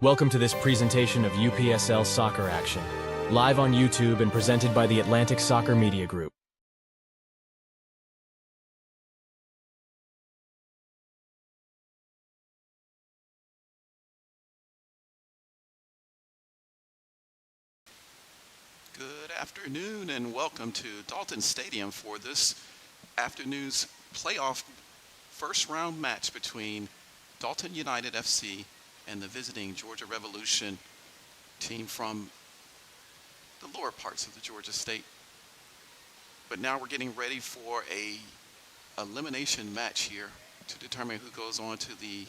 Welcome to this presentation of UPSL Soccer Action, live on YouTube and presented by the Atlantic Soccer Media Group. Good afternoon and welcome to Dalton Stadium for this afternoon's playoff first round match between Dalton United FC and the visiting Georgia Revolution team from the lower parts of the Georgia state. But now we're getting ready for a elimination match here to determine who goes on to the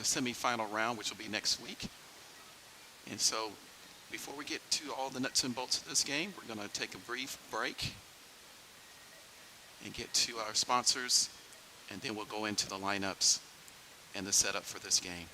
semifinal round, which will be next week. And so before we get to all the nuts and bolts of this game, we're going to take a brief break and get to our sponsors, and then we'll go into the lineups and the setup for this game.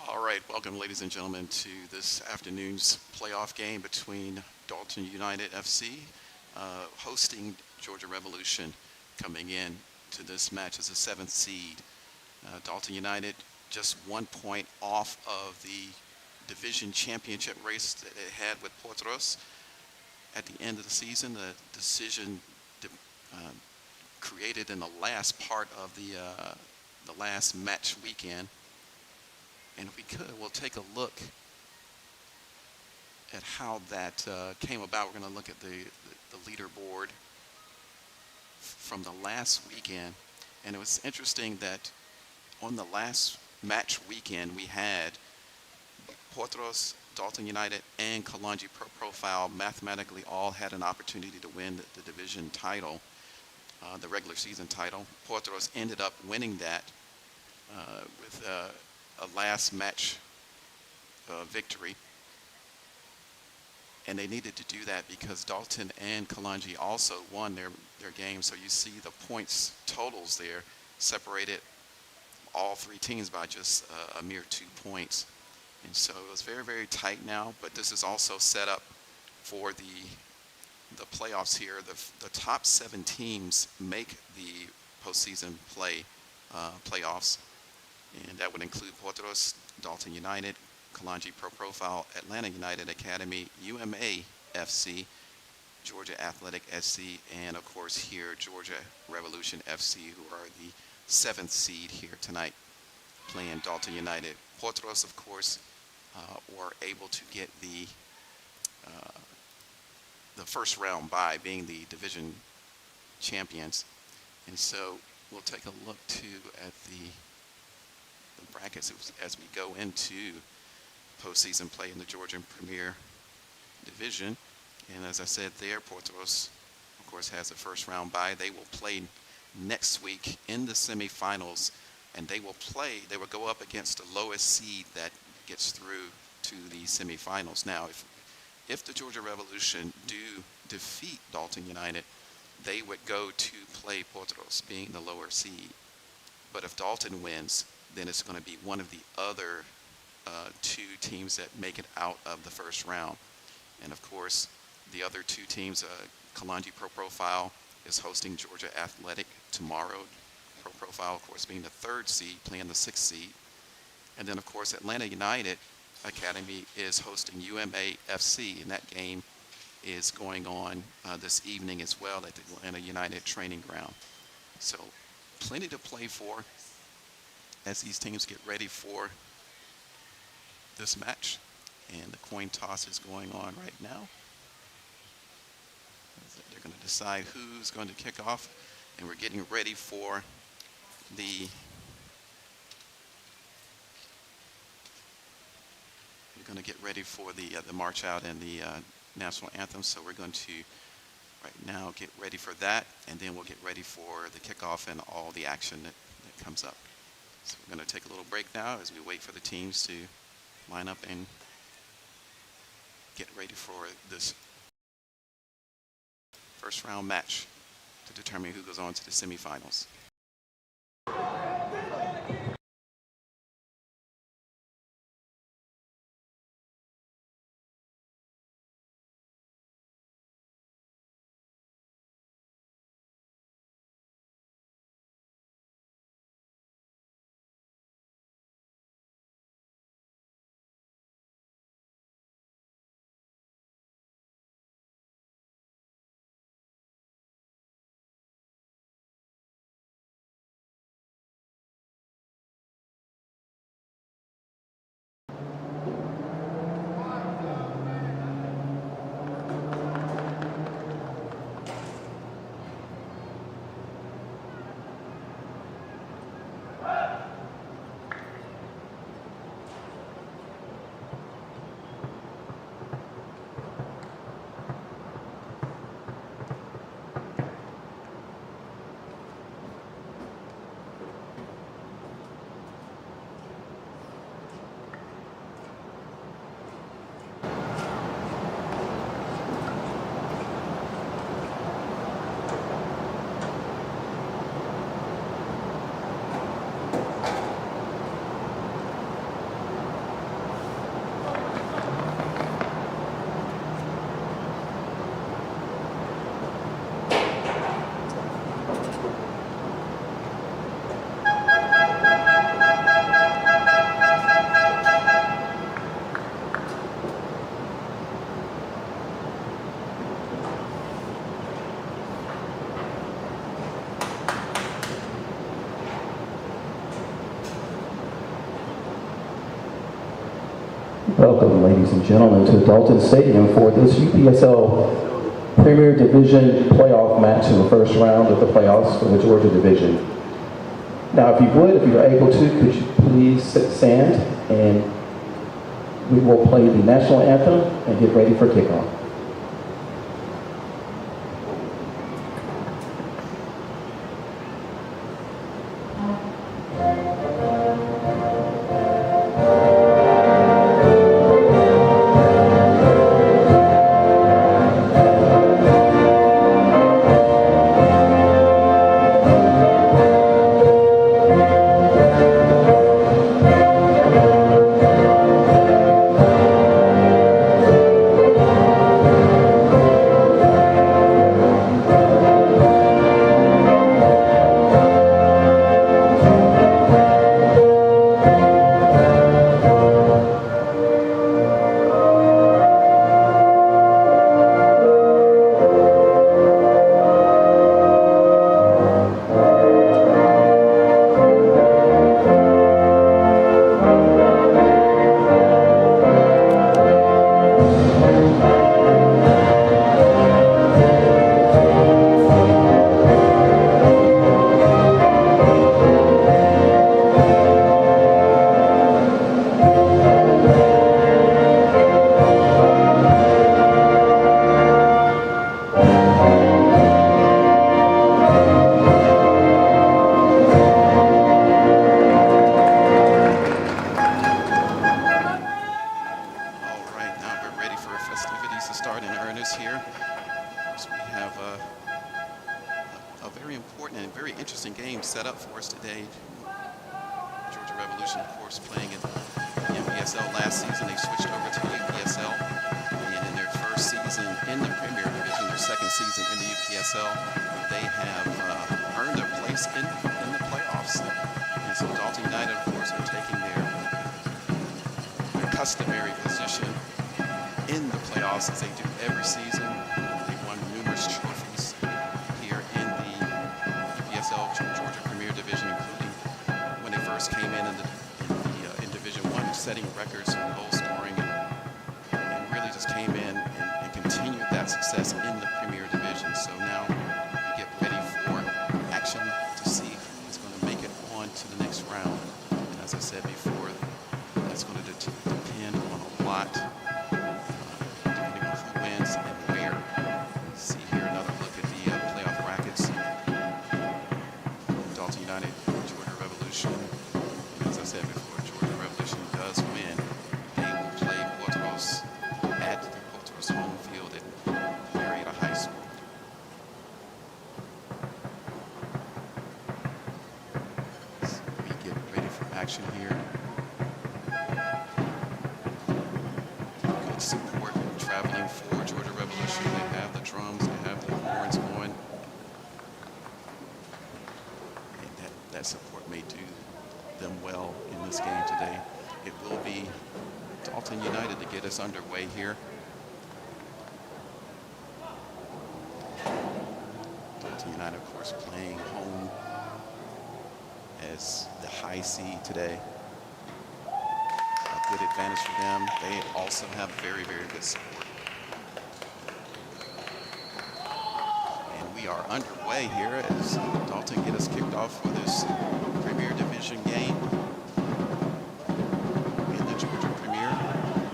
All right, welcome ladies and gentlemen to this afternoon's playoff game between Dalton United FC hosting Georgia Revolution, coming in to this match as a 7th seed. Dalton United just 1 point off of the division championship race that it had with Potros at the end of the season. The decision created in the last part of the last match weekend. And if we could, we'll take a look at how that came about. We're going to look at the leaderboard from the last weekend. And it was interesting that on the last match weekend, we had Potros, Dalton United, and Kalanji Pro Profile mathematically all had an opportunity to win the division title, the regular season title. Potros ended up winning that with a last match victory, and they needed to do that because Dalton and Kalanji also won their game. So you see the points totals there separated all three teams by just a mere 2 points, and so it was very, very tight now. But this is also set up for the playoffs here. The top 7 teams make the postseason playoffs. And that would include Potros, Dalton United, Kalanji Pro Profile, Atlanta United Academy, UMA FC, Georgia Athletic SC, and of course here, Georgia Revolution FC, who are the 7th seed here tonight, playing Dalton United. Potros, of course, were able to get the first round bye, being the division champions. And so we'll take a look too at the brackets as we go into postseason play in the Georgian Premier Division. And as I said there, Potros, of course, has a first round bye. They will play next week in the semifinals, and they will go up against the lowest seed that gets through to the semifinals. Now, if the Georgia Revolution do defeat Dalton United, they would go to play Potros, being the lower seed. But if Dalton wins, then it's going to be one of the other 2 teams that make it out of the first round. And of course, the other 2 teams, Kalanji Pro Profile is hosting Georgia Athletic tomorrow. Pro Profile, of course, being the 3rd seed, playing the 6th seed. And then, of course, Atlanta United Academy is hosting UMA FC, and that game is going on this evening as well at the Atlanta United training ground. So plenty to play for as these teams get ready for this match. And the coin toss is going on right now. They're going to decide who's going to kick off, and we're getting ready for the march out and the national anthem. So we're going to right now get ready for that, and then we'll get ready for the kickoff and all the action that comes up. So we're going to take a little break now as we wait for the teams to line up and get ready for this first round match to determine who goes on to the semifinals. Welcome, ladies and gentlemen, to Dalton Stadium for this UPSL Premier Division playoff match in the first round of the playoffs for the Georgia Division. Now, if you're able to, could you please stand, and we will play the national anthem and get ready for kickoff. Set up for us today. Georgia Revolution, of course, playing in the UPSL last season. They switched over to UPSL, and in their first season in the Premier Division, their second season in the UPSL, they have earned a place in the playoffs. And so Dalton United, of course, are taking their customary position in the playoffs, as they do every season. They won numerous trophies here in the UPSL Georgia Premier Division, including when they first came in in Division I, setting records in goal scoring, and really just came in and continued that success in the Premier Division. So now we get ready for action to see who's going to make it on to the next round. And as I said before, that's going to depend on a lot, depending on who wins and where. See here another look at the playoff brackets. Dalton United, Georgia Revolution. And as I said before, Georgia Revolution does win. They will play Porto's at Porto's home field at Marietta High School. So we get ready for action here. Good support traveling for Georgia Revolution. They have the drums, they have the horns going. And that support may do them well in this game today. It will be Dalton United to get us underway here. Dalton United, of course, playing home as the high seed today. A good advantage for them. They also have very, very good support. And we are underway here as Dalton get us kicked off for this Premier Division game in the Georgia Premier.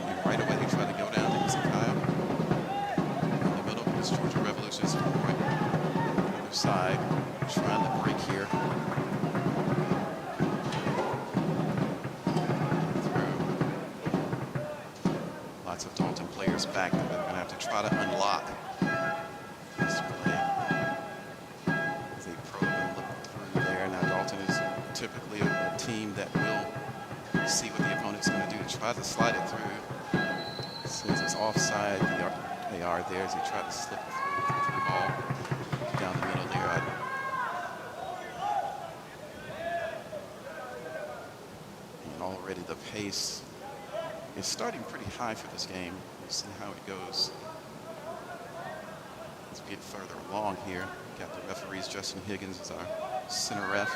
And right away they try to go down to Kyle in the middle. This Georgia Revolution is right on the other side, trying to break here. Through lots of Dalton players back that they're going to have to try to unlock this play. As they probe and look through there. Now Dalton is typically a team that will see what the opponent's going to do to try to slide it through. Since it's offside, they are there as they try to slip through the ball down the middle there. And already the pace is starting pretty high for this game. We'll see how it goes as we get further along here. Got the referees. Justin Higgins is our center ref.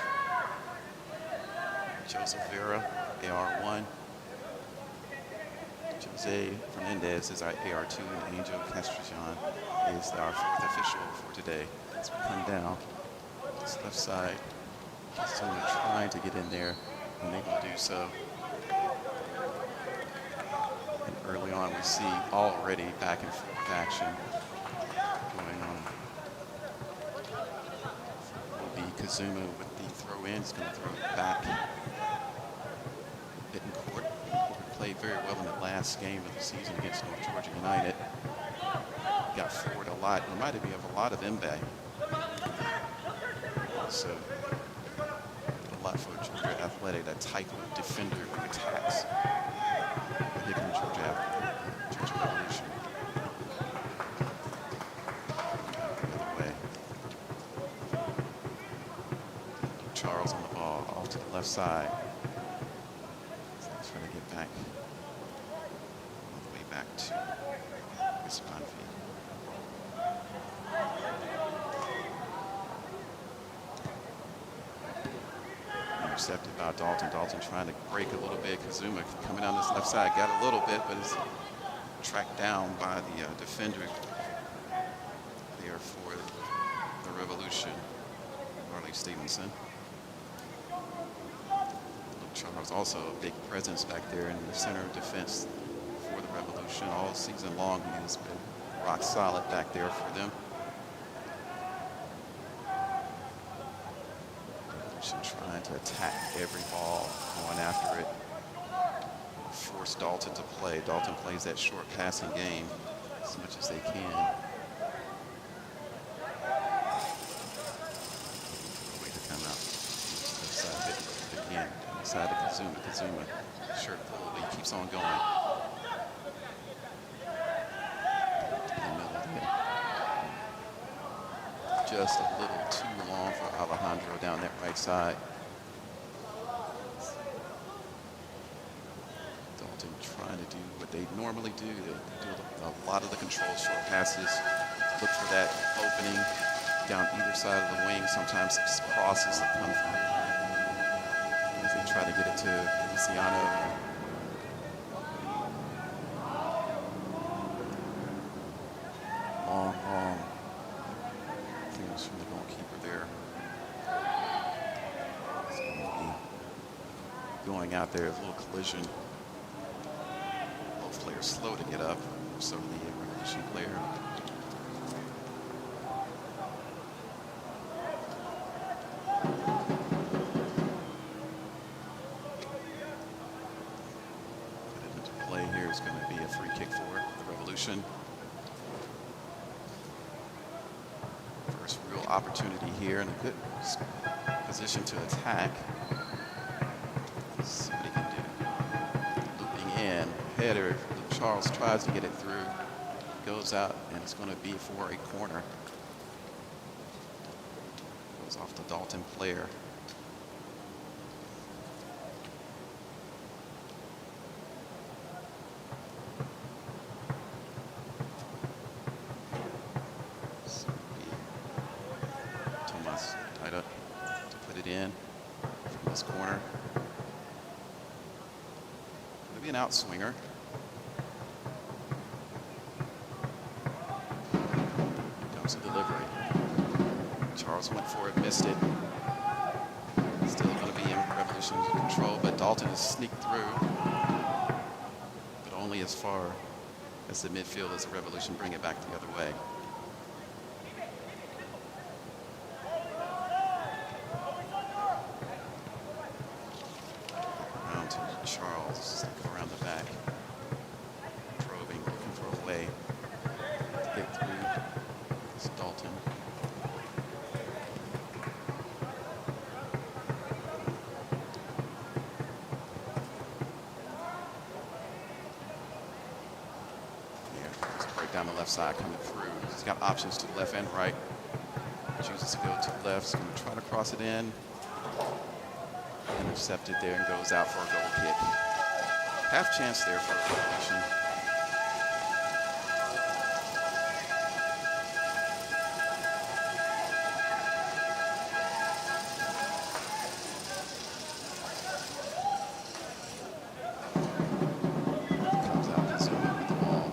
Joseph Vera, AR1. Jose Fernandez is our AR2, and Angel Castrillon is our fourth official for today. As we come down this left side, someone trying to get in there, and they will do so. And early on, we see already back and forth action going on. Will be Kazuma with the throw in. He's going to throw it back. Bittencourt played very well in the last game of the season against North Georgia United. Got forward a lot. Reminded me of a lot of Mbe. So a lot for Georgia Athletic, that type of defender who attacks. Here comes Georgia Revolution. The other way. Charles on the ball, off to the left side. Trying to get back, all the way back to this Conf. Intercepted by Dalton. Dalton trying to break a little bit. Kazuma coming down this left side, got a little bit, but is tracked down by the defender there for the Revolution, Harley Stevenson. Charles also a big presence back there in the center of defense for the Revolution all season long. He has been rock solid back there for them. Revolution trying to attack every ball, going after it, force Dalton to play. Dalton plays that short passing game as much as they can. Way to come out. Again. Side of Kazuma, shirt pull, but he keeps on going. In the middle there. Just a little too long for Alejandro down that right side. Dalton trying trying to do what they normally do. They do a lot of the control short passes, look for that opening down either side of the wing. Sometimes it's crosses that come from as they try to get it to Luciano. Long finish from the goalkeeper there. So maybe going out there, a little collision. Both players slow to get up. So the Revolution player. Play here is going to be a free kick for the Revolution. First real opportunity here and a good position to attack. Let's see what he can do. Looping in, header. Charles tries to get it through, goes out, and it's going to be for a corner. Goes off the Dalton player. Corner. It'll be an outswinger. Comes the delivery. Charles went for it, missed it. Still going to be in Revolution control, but Dalton has sneaked through. But only as far as the midfield as the Revolution bring it back the other way. Charles around the back, probing, looking for a way to get through. It's Dalton. Yeah, just break down the left side coming through. He's got options to left and right. Chooses to go to the left. He's going to try to cross it in. Intercepted there and goes out for a goal kick. Half chance there for Revolution. Comes out this way with the ball.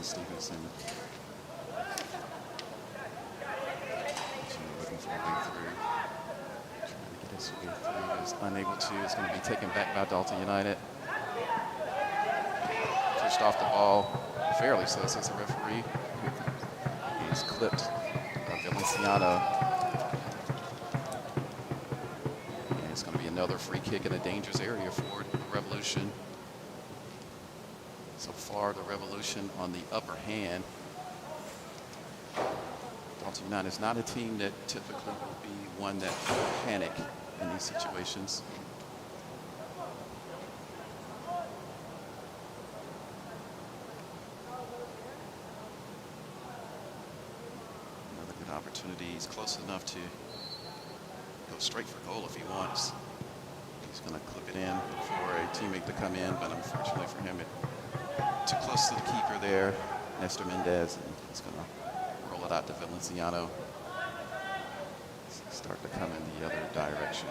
Stevenson. Looking for a way through. Trying to get his way through. Is unable to. It's going to be taken back by Dalton United. Pushed off the ball. Fairly so, says the referee. He is clipped. Valenciano. And it's going to be another free kick in a dangerous area for the Revolution. So far, the Revolution on the upper hand. Dalton United is not a team that typically will be one that will panic in these situations. Another good opportunity. He's close enough to go straight for goal if he wants. He's going to clip it in for a teammate to come in, but unfortunately for him, too close to the keeper there, Nestor Mendez, and he's going to roll it out to Valenciano. Start to come in the other direction.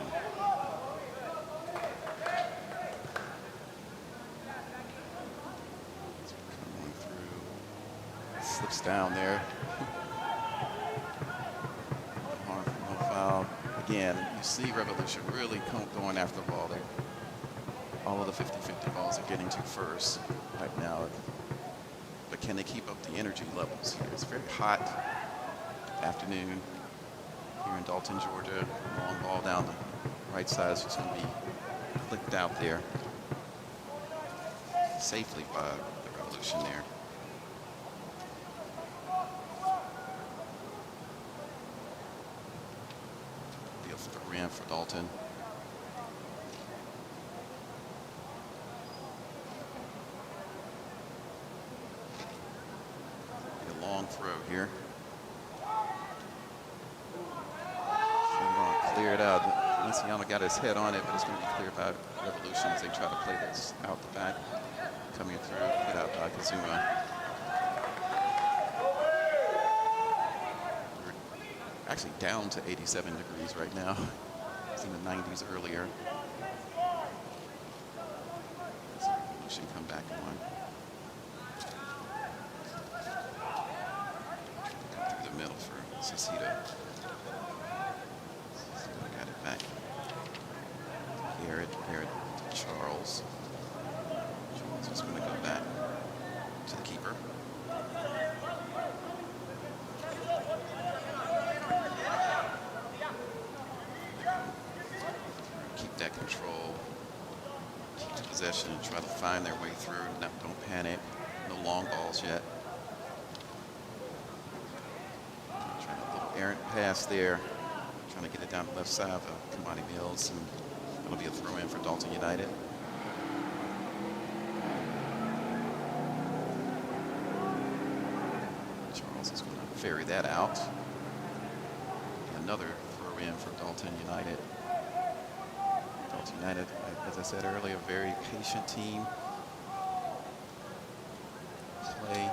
Coming through, slips down there. No foul. Again, you see Revolution really going after the ball there. All of the 50-50 balls are getting to first right now. The but can they keep up the energy levels here? It's a very hot afternoon here in Dalton, Georgia. Long ball down the right side is just going to be flicked out there safely by the Revolution there. Be a throw in for Dalton. Be a long throw here. Clear it out. Valenciano got his head on it, but it's going to be cleared by Revolution as they try to play this out the back. Coming through, hit out by Kazuma. We're actually down to 87 degrees right now. It's in the 90s earlier. As Revolution come back on. Come through the middle for Cicito. Got it back. Garrett to Charles. Charles is going to go back to the keeper. Keep that control. Keep the possession. Try to find their way through. Don't panic. No long balls yet. Trying a little errant pass there. Trying to get it down the left side of Kamani Mills, and that'll be a throw in for Dalton United. Charles is going to ferry that out. Another throw in for Dalton United. Dalton United, as I said earlier, a very patient team. Play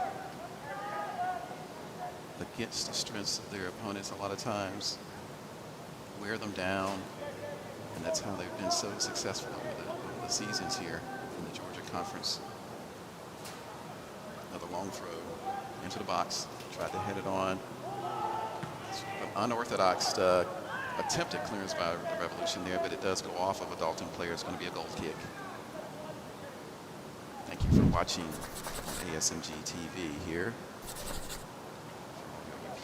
against the strengths of their opponents a lot of times. Wear them down, and that's how they've been so successful over the seasons here in the Georgia Conference. Another long throw into the box, tried to head it on. It's an unorthodox attempted clearance by the Revolution there, but it does go off of a Dalton player. It's going to be a goal kick. Thank you for watching ASMG TV here.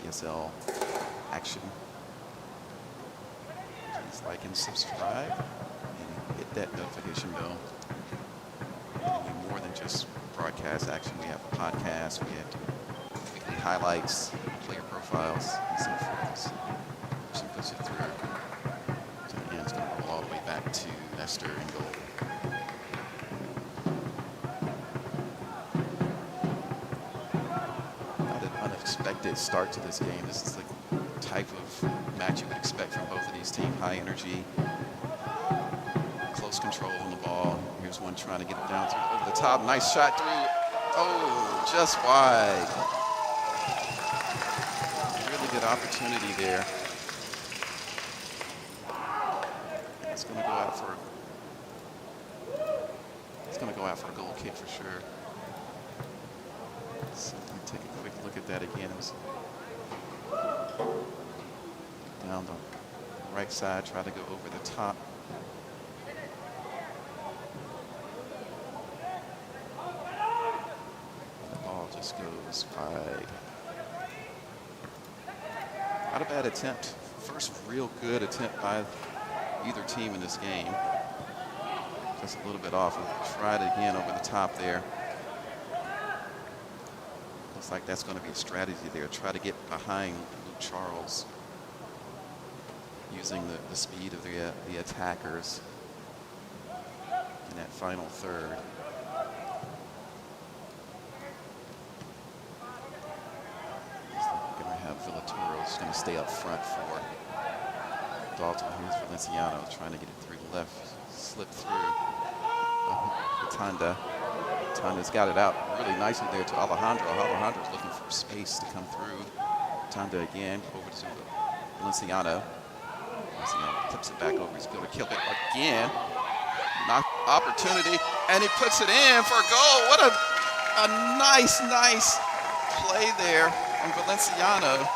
UPSL action. Please like and subscribe and hit that notification bell. We do more than just broadcast action. We have podcasts, we have weekly highlights, player profiles, and so forth. She puts it through. So again, it's going to roll all the way back to Nestor and goal. Not an unexpected start to this game. This is the type of match you would expect from both of these teams. High energy, close control on the ball. Here's one trying to get it down through over the top. Nice shot through. Oh, just wide. Really good opportunity there. It's going to go out for. It's going to go out for a goal kick for sure. So let me take a quick look at that again. It was down the right side, try to go over the top. The ball just goes wide. Not a bad attempt. First real good attempt by either team in this game. Just a little bit off. We'll try it again over the top there. Looks like that's going to be a strategy there. Try to get behind Luke Charles using the speed of the attackers in that final third. We're going to have Villatoros going to stay up front for Dalton. Here's Valenciano trying to get it through the left, slip through. Tanda's got it out really nicely there to Alejandro. Alejandro's looking for space to come through. Tanda again over to Valenciano. Valenciano flips it back over. He's going to kill it again. Knock opportunity, and he puts it in for a goal. What a nice play there from Valenciano.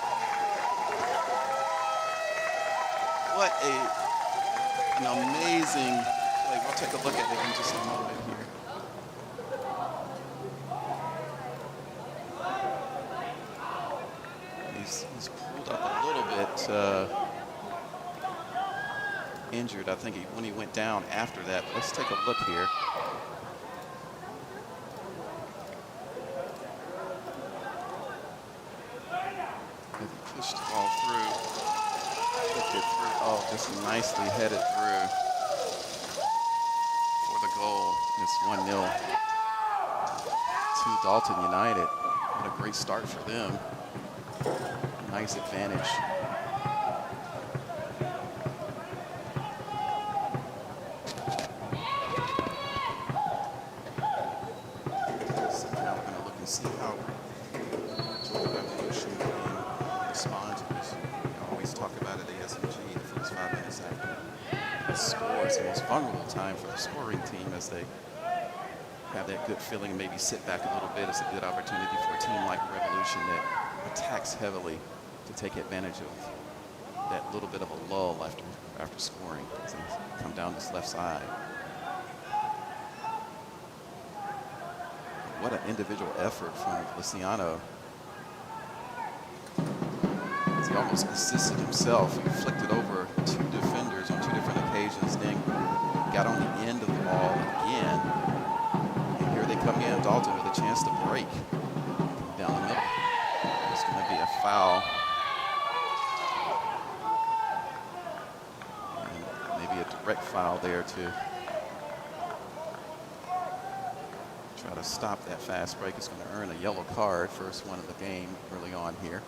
What an amazing play. We'll take a look at it in just a moment here. injured, I think, when he went down after that. But let's take a look here. He pushed the ball through, flipped it through. Oh, just nicely headed through for the goal. It's 1-0 to Dalton United. What a great start for them. Nice advantage. So now we're going to look and see how Georgia Revolution can respond to this. We always talk about it at SMG the first 5 minutes after the score. It's the most vulnerable time for the scoring team as they have that good feeling and maybe sit back a little bit. It's a good opportunity for a team like Revolution that attacks heavily to take advantage of that little bit of a lull after scoring as they come down this left side. What an individual effort from Luciano. He almost assisted himself. He flicked it over 2 defenders on 2 different occasions, then got on the end of the ball again. And here they come in, Dalton with a chance to break down the middle. It's going to be a foul. And maybe a direct foul there to try to stop that fast break. It's going to earn a yellow card, first one of the game early on here.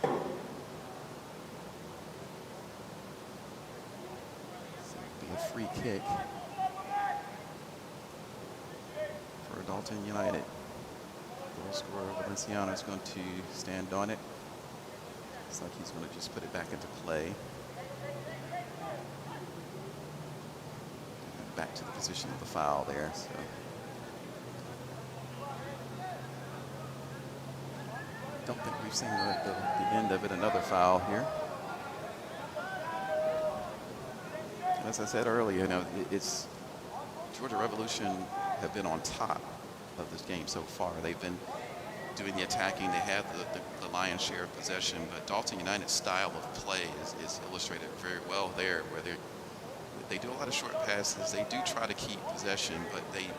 So it'll be a free kick for Dalton United. Goal scorer Valenciano is going to stand on it. Looks like he's going to just put it back into play. Back to the position of the foul there. So don't think we've seen the end of it. Another foul here. As I said earlier, you know, it's Georgia Revolution have been on top of this game so far. They've been doing the attacking. They have the lion's share of possession, but Dalton United's style of play is illustrated very well there, where they do a lot of short passes. They do try to keep possession, but they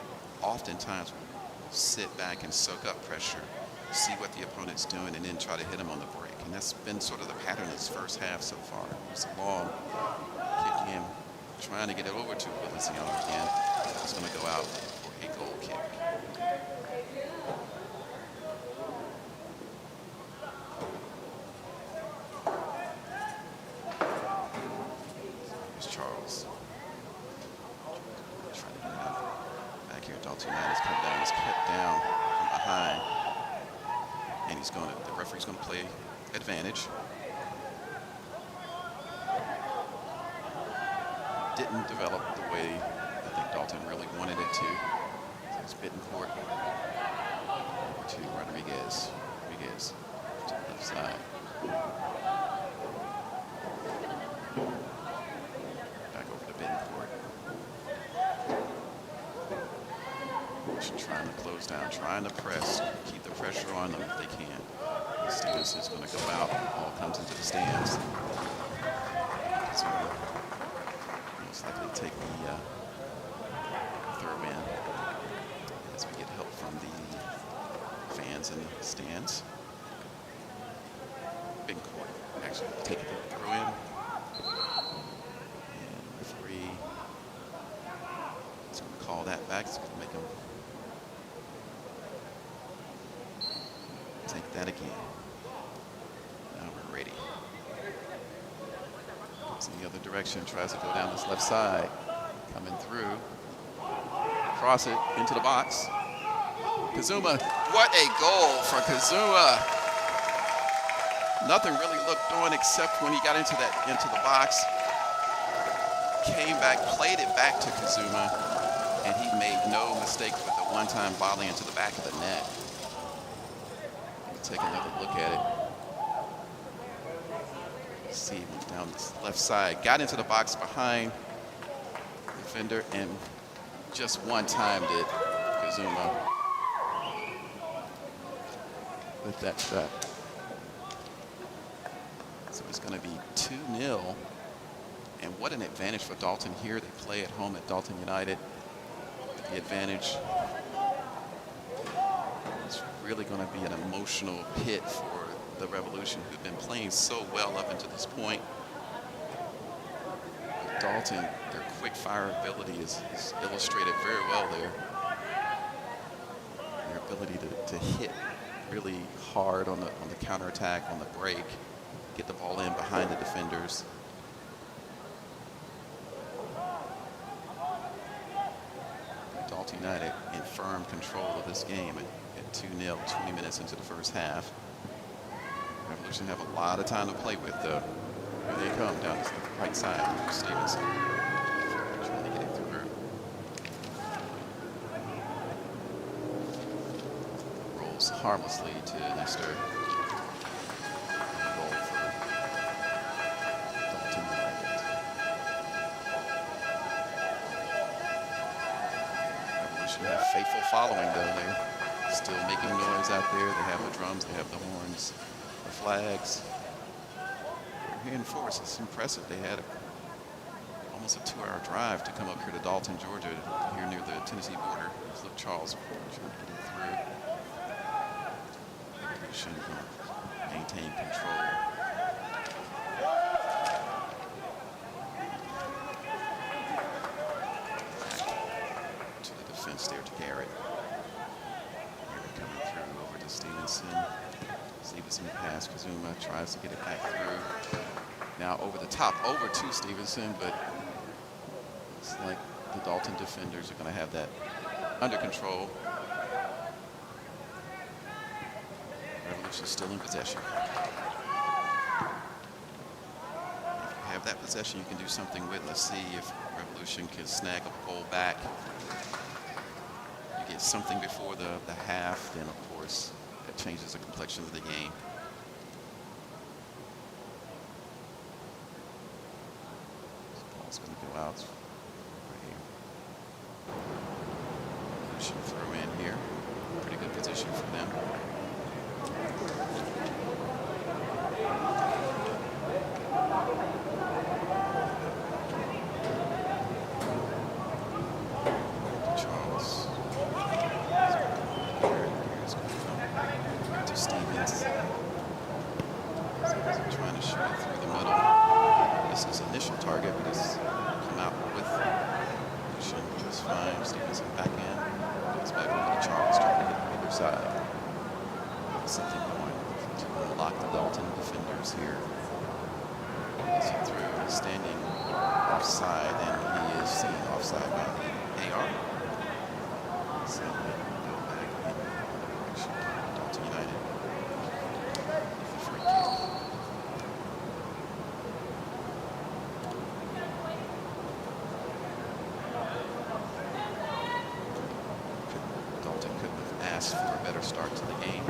oftentimes will sit back and soak up pressure, see what the opponent's doing, and then try to hit them on the break. And that's been sort of the pattern this first half so far. It's a long kick in, trying to get it over to Valenciano again. It's going to go out for a goal kick. Here's Charles. Trying to get it out. Back here, Dalton United has come down. He's kept down from behind. And the referee's going to play advantage. Didn't develop the way I think Dalton really wanted it to. So it's Bittencourt to Rodriguez. Rodriguez to the left side. Back over to Bittencourt. Trying to close down, trying to press, keep the pressure on them if they can. Stevens is going to go out. Ball comes into the stands. So most likely take the throw in as we get help from the fans in the stands. Bittencourt actually taking the throw in. And referee is going to call that back. It's going to make him take that again. Now we're ready. Goes in the other direction, tries to go down this left side. Coming through. Cross it into the box. Kazuma, what a goal for Kazuma. Nothing really looked on except when he got into the box. Came back, played it back to Kazuma, and he made no mistake with the one-time volley into the back of the net. Take another look at it. See, went down this left side, got into the box behind the defender, and just one time did Kazuma with that shot. So it's going to be 2-0. And what an advantage for Dalton here. They play at home at Dalton United. The advantage. It's really going to be an emotional pit for the Revolution, who've been playing so well up until this point. But Dalton, their quick fire ability is illustrated very well there. Their ability to hit really hard on the counterattack, on the break, get the ball in behind the defenders. Dalton United in firm control of this game at 2-0, 20 minutes into the first half. Revolution have a lot of time to play with, though. Here they come down the right side. Stevenson trying to get it through. Rolls harmlessly to Nestor. Goal for Dalton United. Revolution have faithful following, though. They're still making noise out there. They have the drums, they have the horns, the flags. They're here in force. It's impressive. They had almost a 2-hour drive to come up here to Dalton, Georgia, here near the Tennessee border. Let's look, Charles trying to get him through. Revolution maintain control. Back to the defense there to Garrett. Coming through over to Stevenson. Stevenson pass, Kazuma tries to get it back through. Now over the top, over to Stevenson, but it's like the Dalton defenders are going to have that under control. Revolution still in possession. If you have that possession, you can do something with. Let's see if Revolution can snag a goal back. You get something before the half, then of course that changes the complexion of the game. This ball's going to go out right here. Revolution throw in here. Pretty good position for them. Charles. Here's going to come to Stevens. Stevens trying to shoot it through the middle. This is initial target, but it's come out with Revolution just fine. Stevenson back in. It's back over to Charles trying to get the other side. Something going to unlock the Dalton defenders here. As he threw, he's standing offside, and he is seen offside by the AR. So they go back in the direction of Dalton United. The free kick. Dalton couldn't have asked for a better start to the game.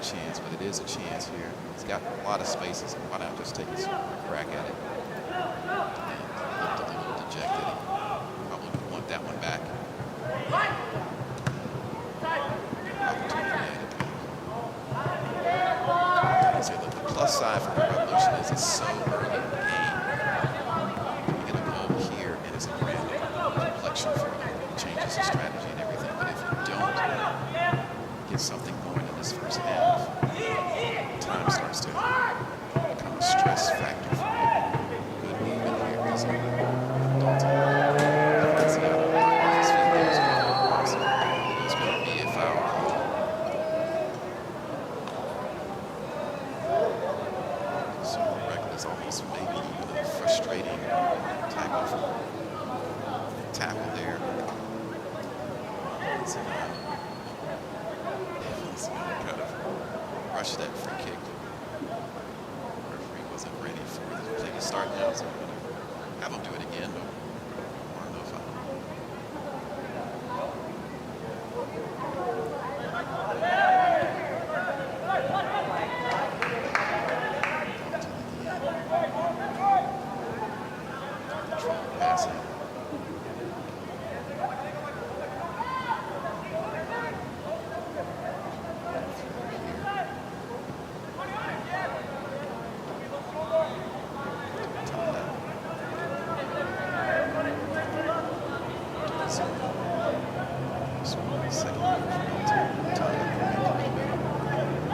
Chance, but it is a chance here. He's got a lot of spaces. Why not just take a crack at it? And looked a little dejected. He probably would want that one back. The plus side for the Revolution is it's so early in the game. You get a goal here, and it's a brand new complexion for you. It changes the strategy and everything. But if you don't get something going almost maybe even a frustrating type of tackle there. So, Evans kind of rushed that free kick. Referee wasn't ready for the play to start now, so I'm going to have him do it again, but I don't know if control passing.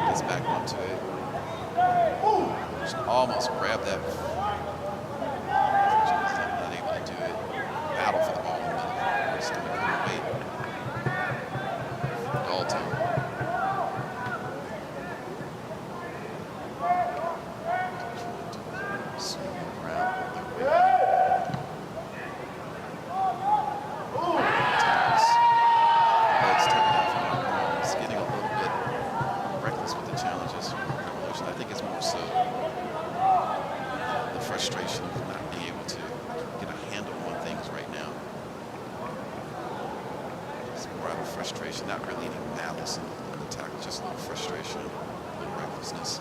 Gets back onto it. Just almost grabbed that. Just not able to do it. Battle for the ball in the middle. Just going to wait. Dalton. Swing around their way. Legs taken out from the ground. It's getting a little bit reckless with the challenges from Revolution. I think it's more so the frustration of not being able to get a handle on things right now. It's more out of frustration, not really any malice in the tackle, just a little frustration, a little recklessness.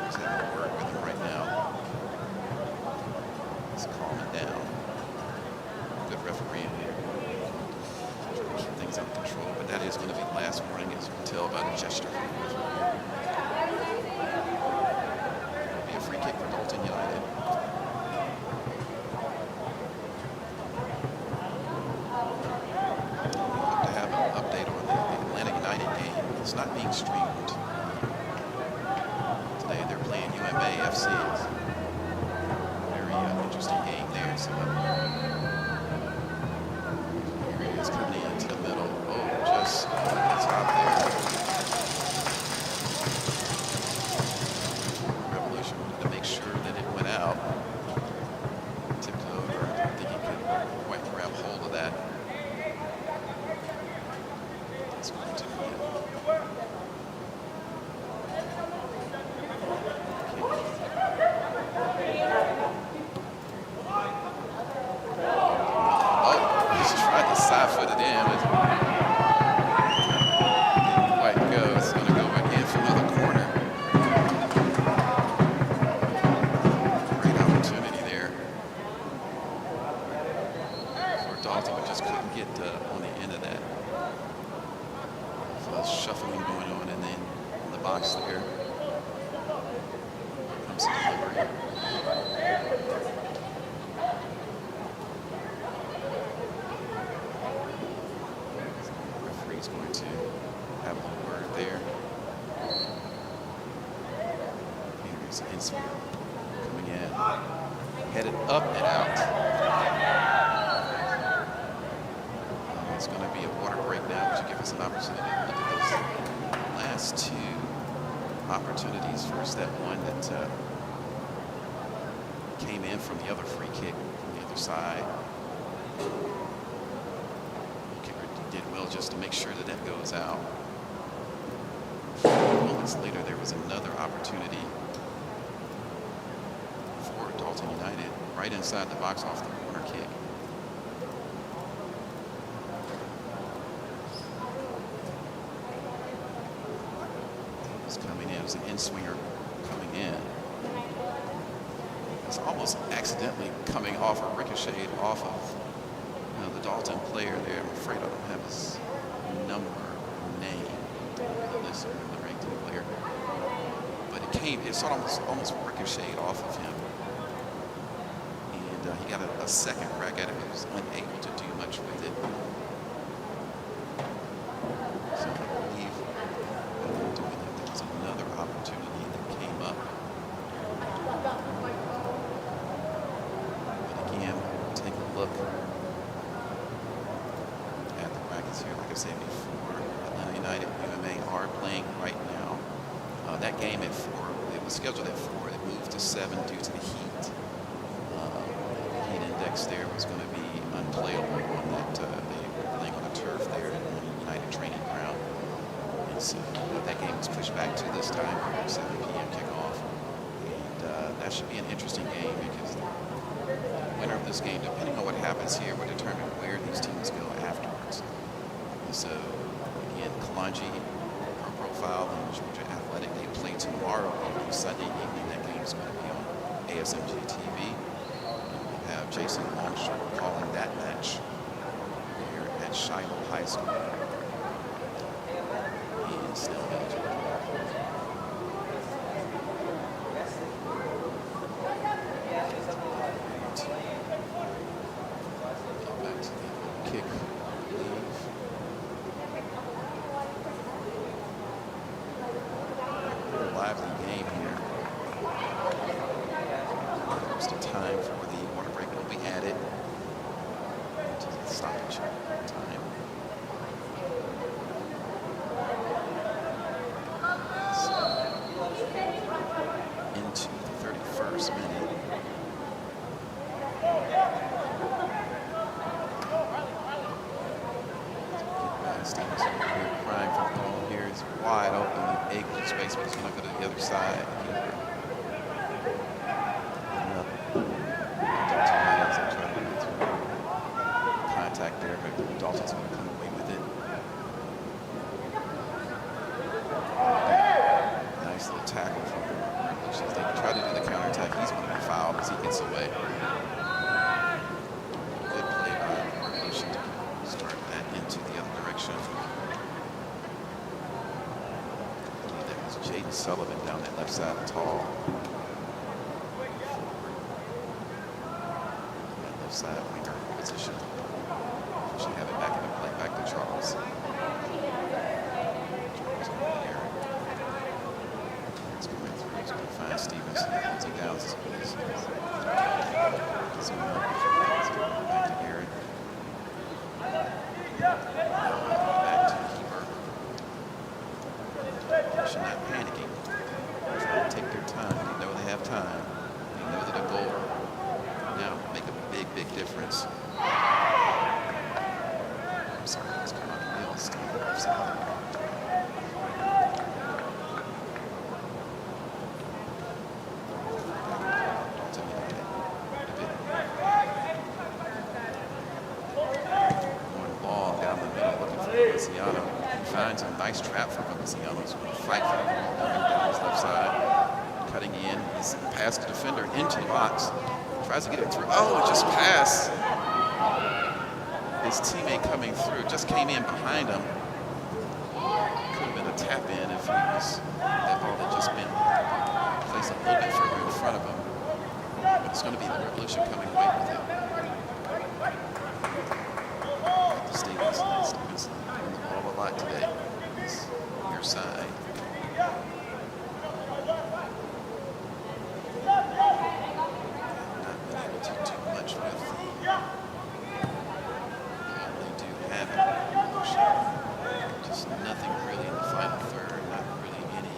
He's having to work with him right now. He's calming down. Good referee in here. Trying to keep things under control, but that is going to be the last warning, as you can tell by the gesture from the referee. It'll be a free kick for Dalton United. Hope to have an update on the Atlanta United game. It's not being streamed today. They're playing UMA FC. It's a very interesting game there. So here he is coming into the middle. Oh, just it's out there. Revolution wanted to make sure that it went out. Tipped it over. I don't think he could quite grab hold of that. It's going to be he's tried to side foot it in, but didn't quite go. It's going to go again for another corner. Great opportunity there for Dalton, but just couldn't get on the end of that. So shuffling going on, and then in the box there comes the delivery. Referee's going to have a little word there. Here's Insfield coming in, headed up and out. It's going to be a water break now, which will give us an opportunity to look at those last two opportunities. First, that one that came in from the other free kick from the other side. Kicker did well just to make sure that that goes out. Moments later, there was another opportunity for Dalton United right inside the box off the corner kick. It was coming in. It was an in-swinger coming in. It's almost accidentally coming off or ricocheted off of the Dalton player there. I'm afraid I don't have his number or name on the list of the ranked player. But it sort of almost ricocheted off of him. And he got a second crack at it, but was unable to do much with it. So I believe while doing that, there was another opportunity that came up. But again, we'll take a look at the brackets here. Like I said before, Atlanta United and UMA are playing right now. That game at 4, it was scheduled at 4. It moved to 7 due to the heat. The heat index there was going to be unplayable on that. They were playing on a turf there at United Training Ground. And so that game was pushed back to this time, 7 p.m. kickoff. And that should be an interesting game because the winner of this game, depending on what happens here, will determine where these teams go afterwards. And so, again, Kalanji, Pro Profile, and Georgia Athletic, they play tomorrow evening, Sunday evening. That game is going to be on ASMG TV. We'll have Jason Longshore calling that match here at Shiloh High School in Snellville, Georgia. Back to the kick leave. Lively game here. Just a time for the water break will be added to the stoppage time. So, into the 31st minute. Stevens here crying for the ball here. It's wide open, able space, but he's going to go to the other side. Contact there, but Dalton's going to come away with it. Nice little tackle from Revolutions. They try to do the counterattack. He's going to be fouled as he gets away. Good play by Revolution to start that into the other direction. That was Jaden Sullivan down that left side, tall. That left side winger position. Should have it back in the play, back to Charles. Charles over here. It's coming through. He's going to find Stevens. He down. Back to Garrett. Back to Heber. Should not panicking. Trying to take their time. They know they have time. They know that a goal now will make a big, big difference. I'm sorry, it's kind of Mills standing left side. Ball down the middle looking for Feliciano. He finds a nice trap for Feliciano. He's going to fight for the ball coming down his left side. Cutting in. He's past the defender into the box. Tries to get it through. Oh, it just passed. His teammate coming through just came in behind him. Could have been a tap in if that ball had just been placed a little bit further in front of him. But it's going to be the Revolution coming away with it. Stevens doing the ball a lot today. He's near side. Not been able to do much with the just nothing really in the final third, not really any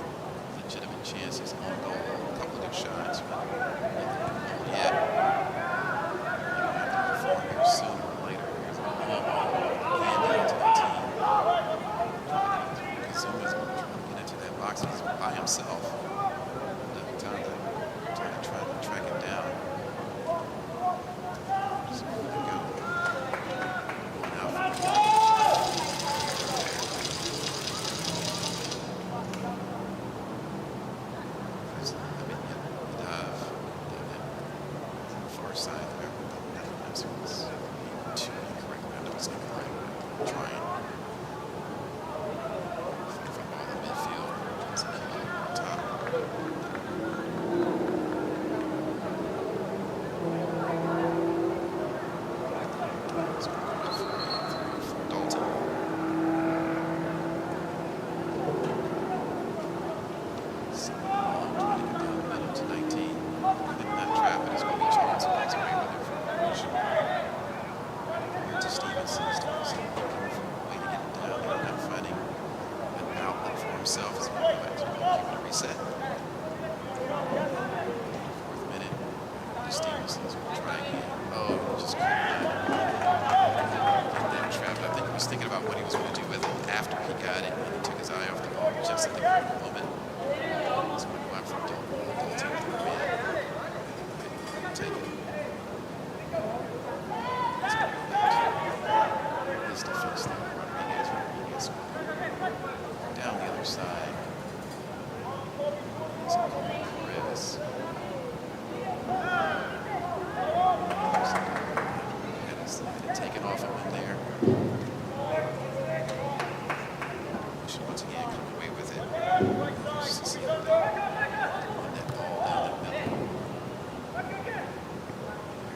legitimate chances on goal. A couple of good shots, but nothing yet. Stevenson's going to try again. Oh, just could not get that trapped. I think he was thinking about what he was going to do with it after he got it, and he took his eye off the ball just at the right moment. He's going to go out for Dalton. Dalton threw him in. Take it. He's going to go back to his defense there. Rodriguez down the other side. He's going to call Perez. Taken off of him there. Should once again come away with it. Just see how they run that ball down the middle.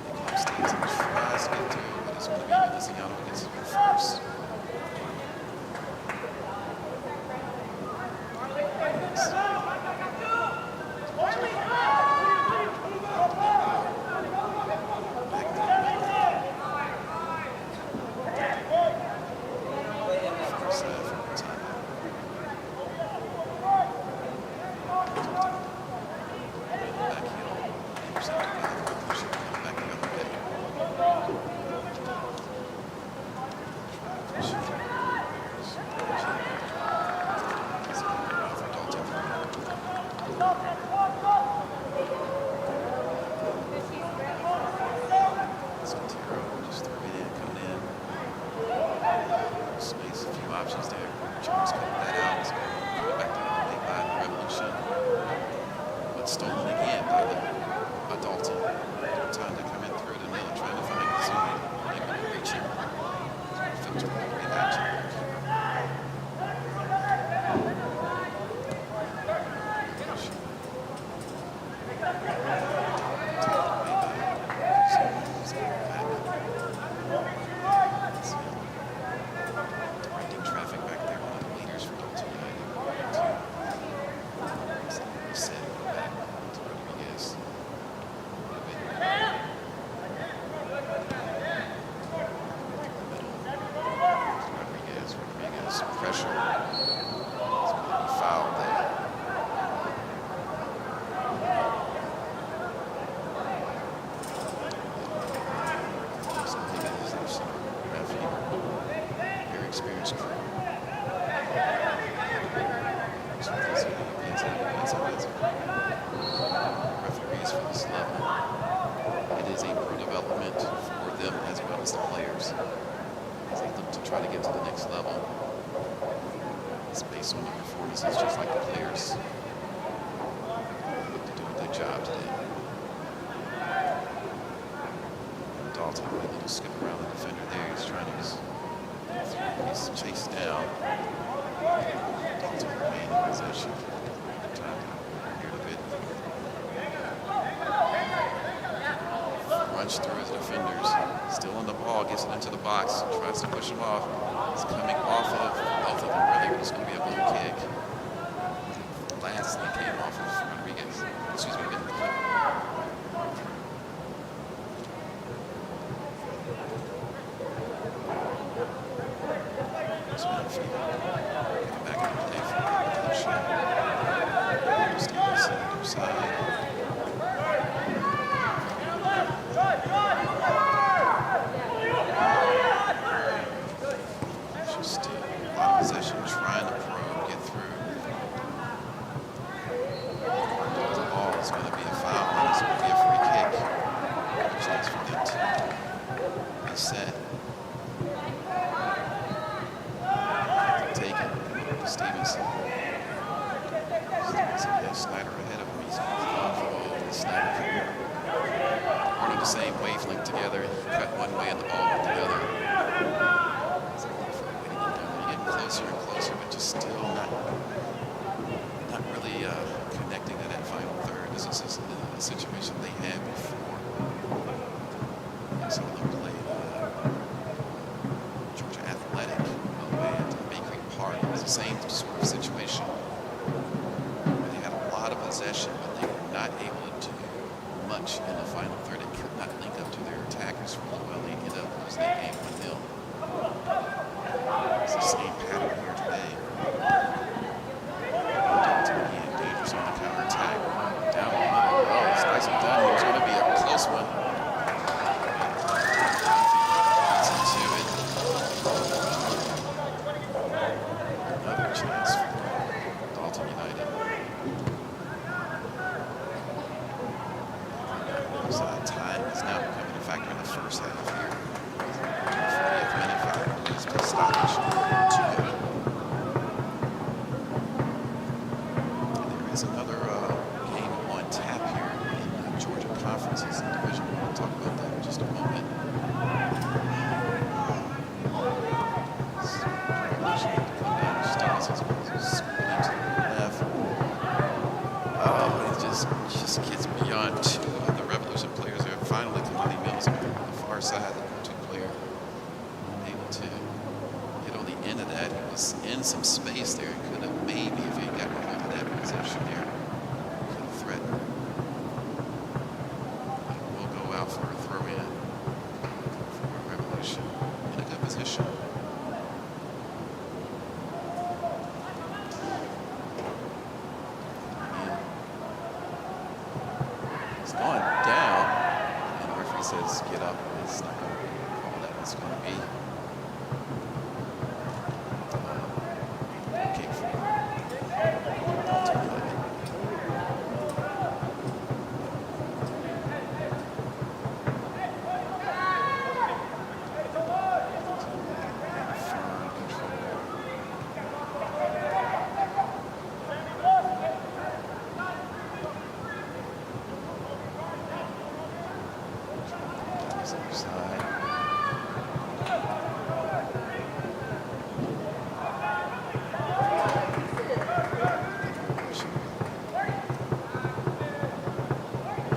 Here comes Stevenson, tries to get to it, but it's going to be Feliciano who gets to go first. Stolen again by Dalton. Time to come in through the middle, trying to find Kazumi. Able to reach him. Filter all the way back to him. Directing traffic back there, one of the leaders for Dalton United. Set back to Rodriguez. Rodriguez pressure. It's going to be fouled there. Very experienced crew. Referees for this level. It is a pro development for them as well as the players. As they look to try to get to the next level. It's based on the performances just like the players. Look to do a good job today. Dalton with a little skip around the defender there. He's trying to he's chased down. Dalton remaining in possession. Runs through his defenders, still on the ball, gets it into the box, tries to push him off. It's coming off of both of them, really, but it's going to be a goal kick. Lastly came off of Rodriguez. Excuse me, getting the kick. Back in play for Revolution. Stevenson, other side. Still a lot of possession, trying to probe, get through. The ball is going to be a foul. It's going to be a free kick. Chance for them to be set. Taken. Stevenson. Stevenson has Snyder ahead of him. He's going Snyder. We're on the same wavelength together. Cut one way and the ball went the other. Closer and closer, but just still not really connecting to that final third. This is a situation they had before. Some of them played Georgia Athletic away at Bakery Park. It was the same sort of situation. They had a lot of possession, but they were not able to do much in the final third. They could not link up to their attackers really well. They ended up losing that game 1-0. It's the same pattern here today. Dalton again, dangerous on the counterattack. Down the middle. Oh, it's nicely done. It was going to be a close one. Time is now becoming a factor in the first half here. 40th minute, 5 minutes per stoppage to go. And there is another game on tap here in the Georgia Conferences in Division I. We'll talk about that in just a moment. Oh, it just gets beyond two of the Revolution players. They're finally Kalani Mills on the far side, the go-to player, able to get on the end of that. He was in some space there. Could have maybe, if he got hold of that possession there, could have threatened. We'll go out for a throw-in for Revolution in a good position. Going down, and the referee says get up. It's not going to be called that. It's going to be kick for Dalton. Firm control. Side.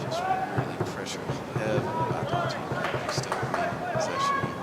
Just really pressure heavily by Dalton. Still remaining in possession here.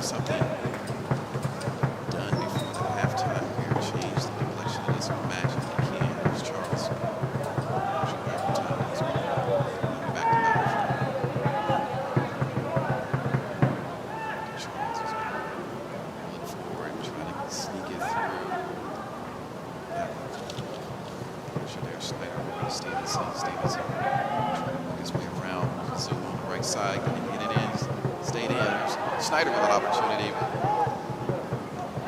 Something done before the halftime here, change the complexion of this match if they can. There's Charles. Back to Charles is pulling forward, trying to sneak it through. Yeah. Pressure there, Stevenson trying to work his way around. Zoom on the right side, going to get it in. Stayed in. There's Snyder with an opportunity, but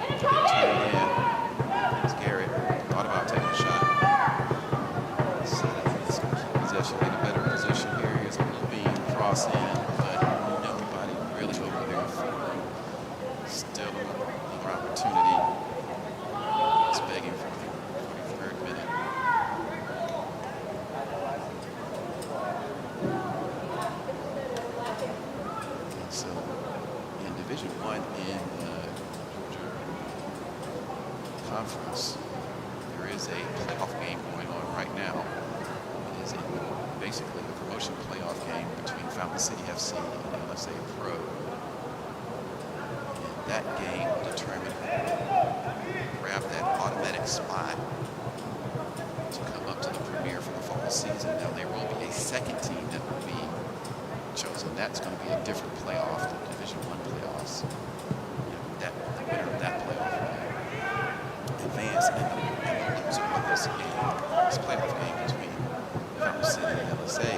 didn't turn it in. It's Garrett. Thought about taking a shot. So he's going to keep possession, get a better position here. Here's a moving cross in, but nobody really over there for him. Still another opportunity. He's begging for the 43rd minute. So in Division I in Georgia Conference, there is a playoff game going on right now. It is basically a promotion playoff game between Fountain City FC and LSA Pro. And that game will determine who grab that automatic spot to come up to the premier for the fall season. Now there will be a second team that will be chosen. That's going to be a different playoff than Division I playoffs. The winner of that playoff will advance, and the loser of this game, this playoff game between Fountain City and LSA,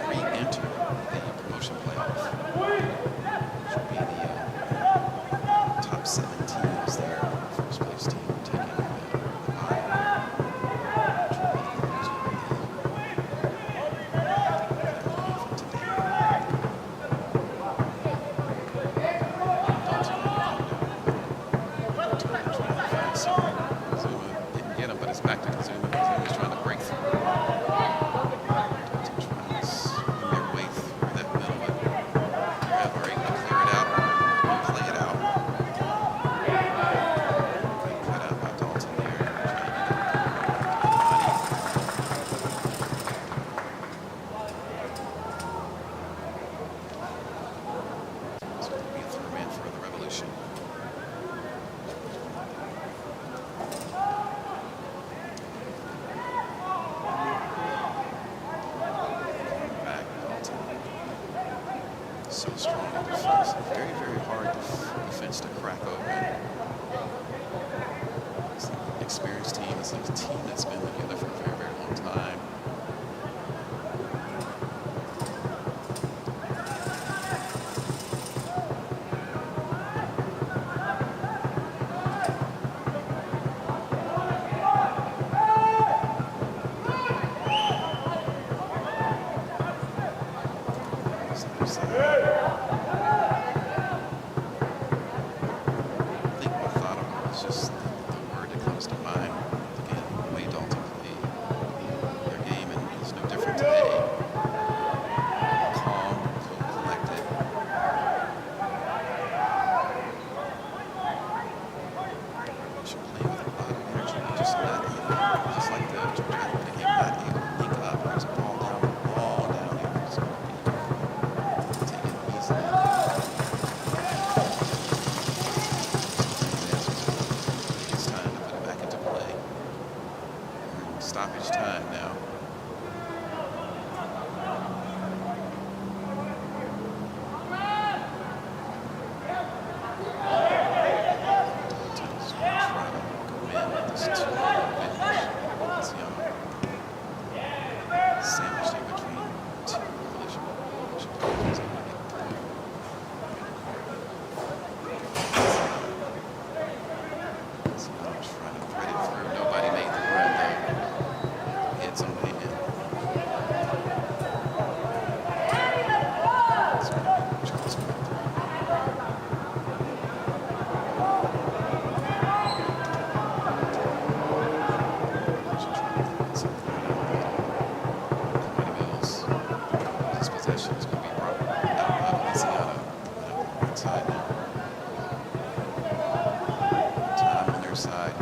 re-enter the promotion playoff, which will be the top 7 teams there. First place team taking the bye, which will be the loser of the today. so strong in defense. Very, very hard defense to crack open. It's an experienced team. It's a team that's been together for a very, very long time. I think what thought of was just the word that comes to mind. Again, the way Dalton played their game, and it's no different today. Calm, cool, collected. You're playing with a lot of energy. Just not able, just like the Georgia Athletic game, not able to link up. There's a ball down here. It's going to be taken easily. It's time to put it back into play. Stoppage time now. Dalton's trying to go in with this two-goal advantage. It's sandwiched in between two collision players. Going to get through. So I'm trying to thread it through. Nobody made the run though. Heads on the end. So Charles coming through. Should try to get something out of Mighty Mills. This possession is going to be brought out by Valenciano. Right side now. Time on their side.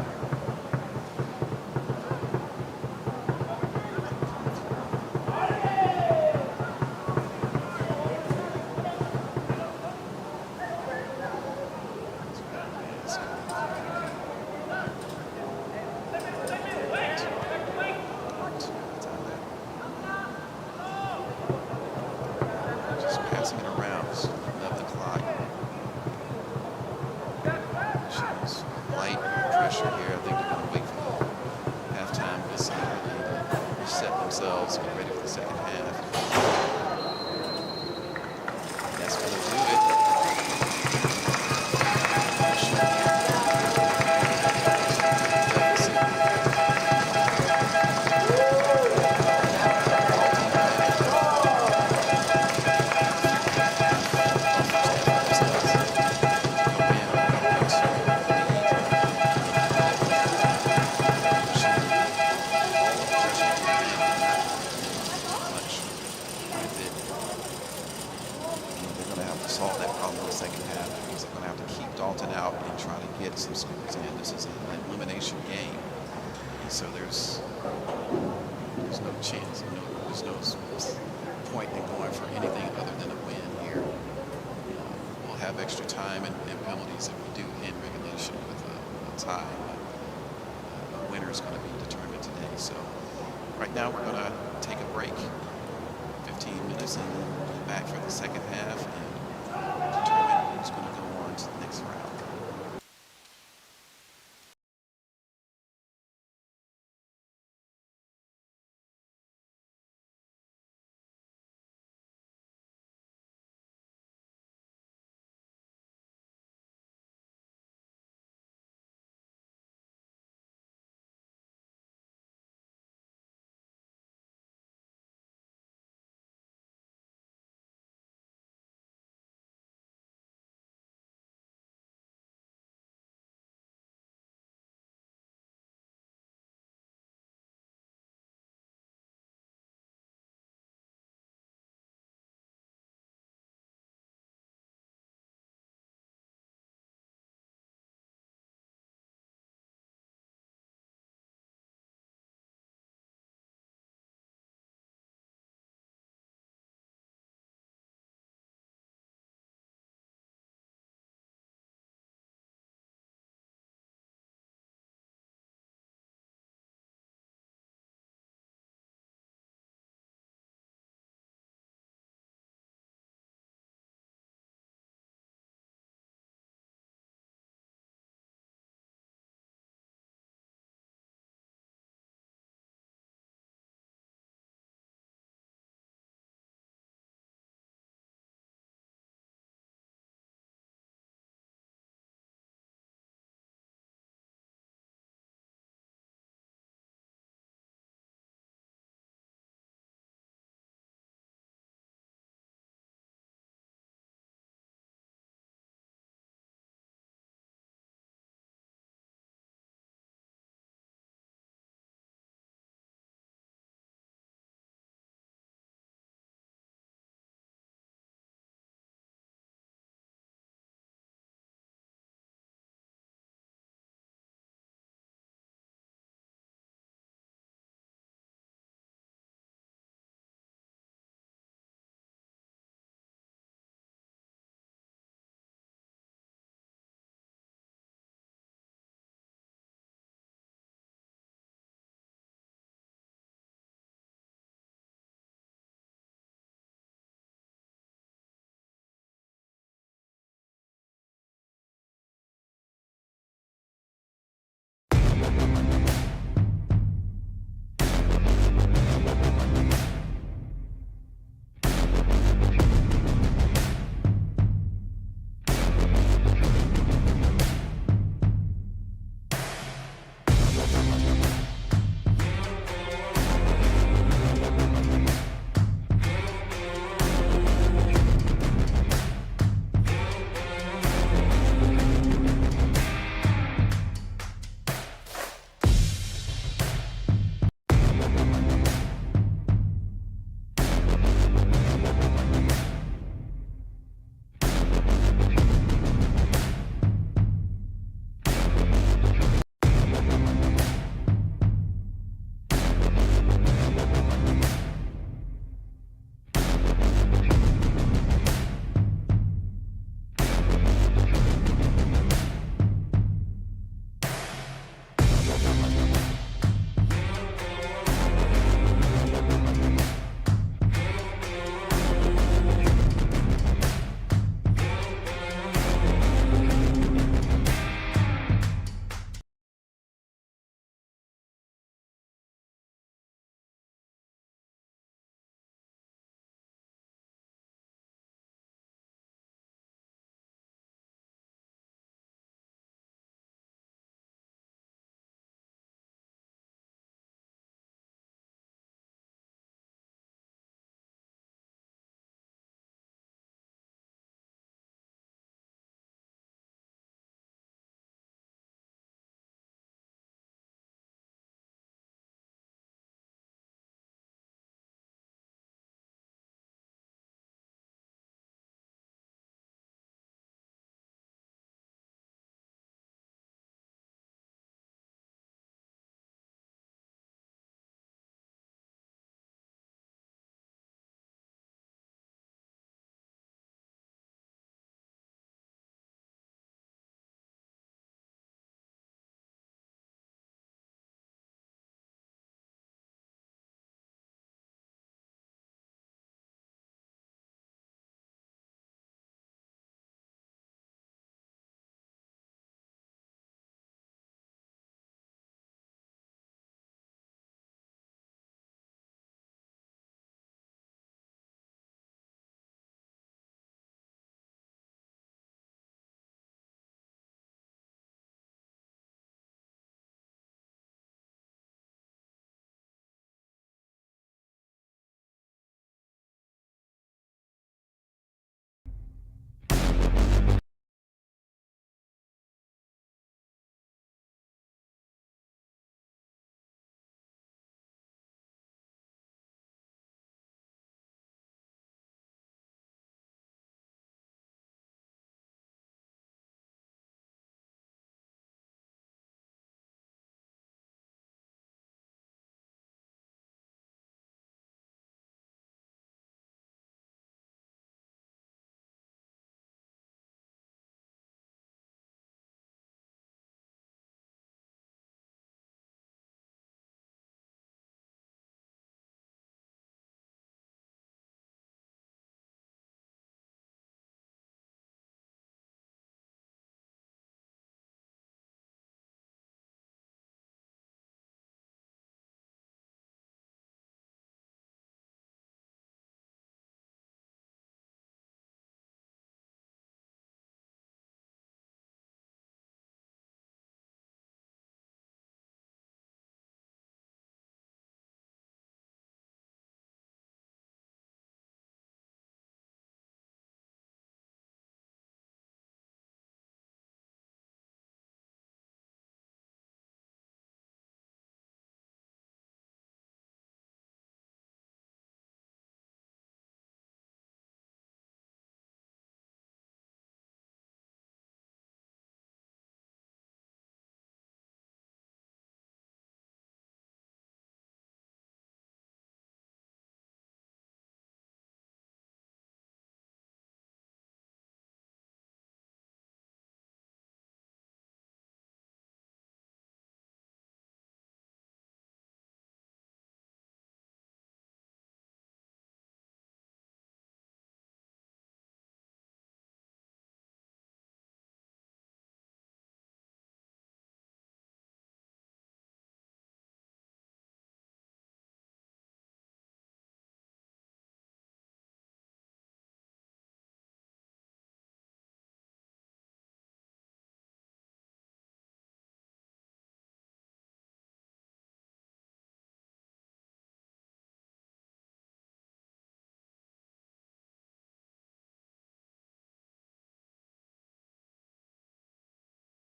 Just passing it around. Just love the clock. Shows light pressure here. I think they're going to wait for the halftime whistle early to reset themselves, get ready for the second half. That's going to do it. They're going to have to solve that problem in the second half because they're going to have to keep Dalton out and try to get some scores in. This is an elimination game. And so there's no chance, there's no point in going for anything other than a win here. We'll have extra time and penalties if we do end regulation with a tie. But the winner is going to be determined today. So right now we're going to take a break, 15 minutes, and then be back for the second half and determine who's going to go on to the next round.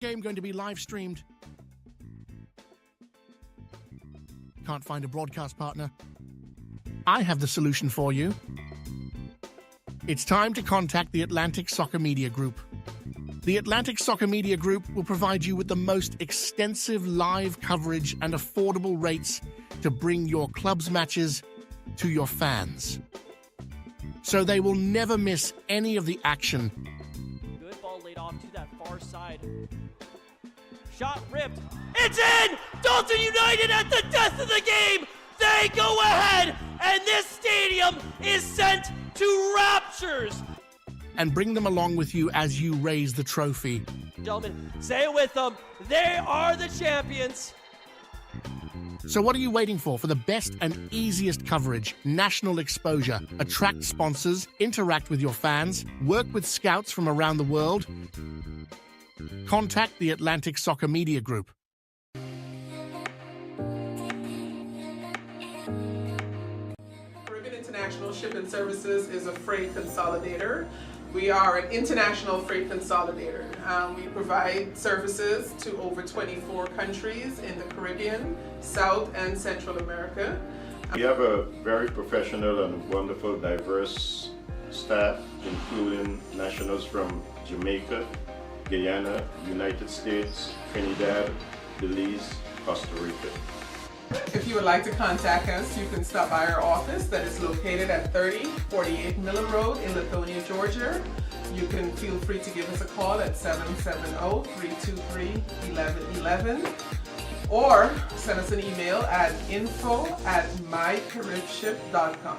game going to be live streamed? Can't find a broadcast partner? I have the solution for you. It's time to contact the Atlantic Soccer Media Group. The Atlantic Soccer Media Group will provide you with the most extensive live coverage and affordable rates to bring your club's matches to your fans, so they will never miss any of the action. Good ball laid off to that far side. Shot ripped. It's in! Dalton United at the death of the game! They go ahead, and this stadium is sent to raptures. And bring them along with you as you raise the trophy. Gentlemen, say it with them. They are the champions. So what are you waiting for? For the best and easiest coverage, national exposure, attract sponsors, interact with your fans, work with scouts from around the world? Contact the Atlantic Soccer Media Group. Caribbean International Shipping Services is a freight consolidator. We are an international freight consolidator. We provide services to over 24 countries in the Caribbean, South and Central America. We have a very professional and wonderful, diverse staff, including nationals from Jamaica, Guyana, United States, Trinidad, Belize, Costa Rica. If you would like to contact us, you can stop by our office that is located at 3048 Millam Road in Lithonia, Georgia. You can feel free to give us a call at 770-323-1111 or send us an email at info@mycaribship.com.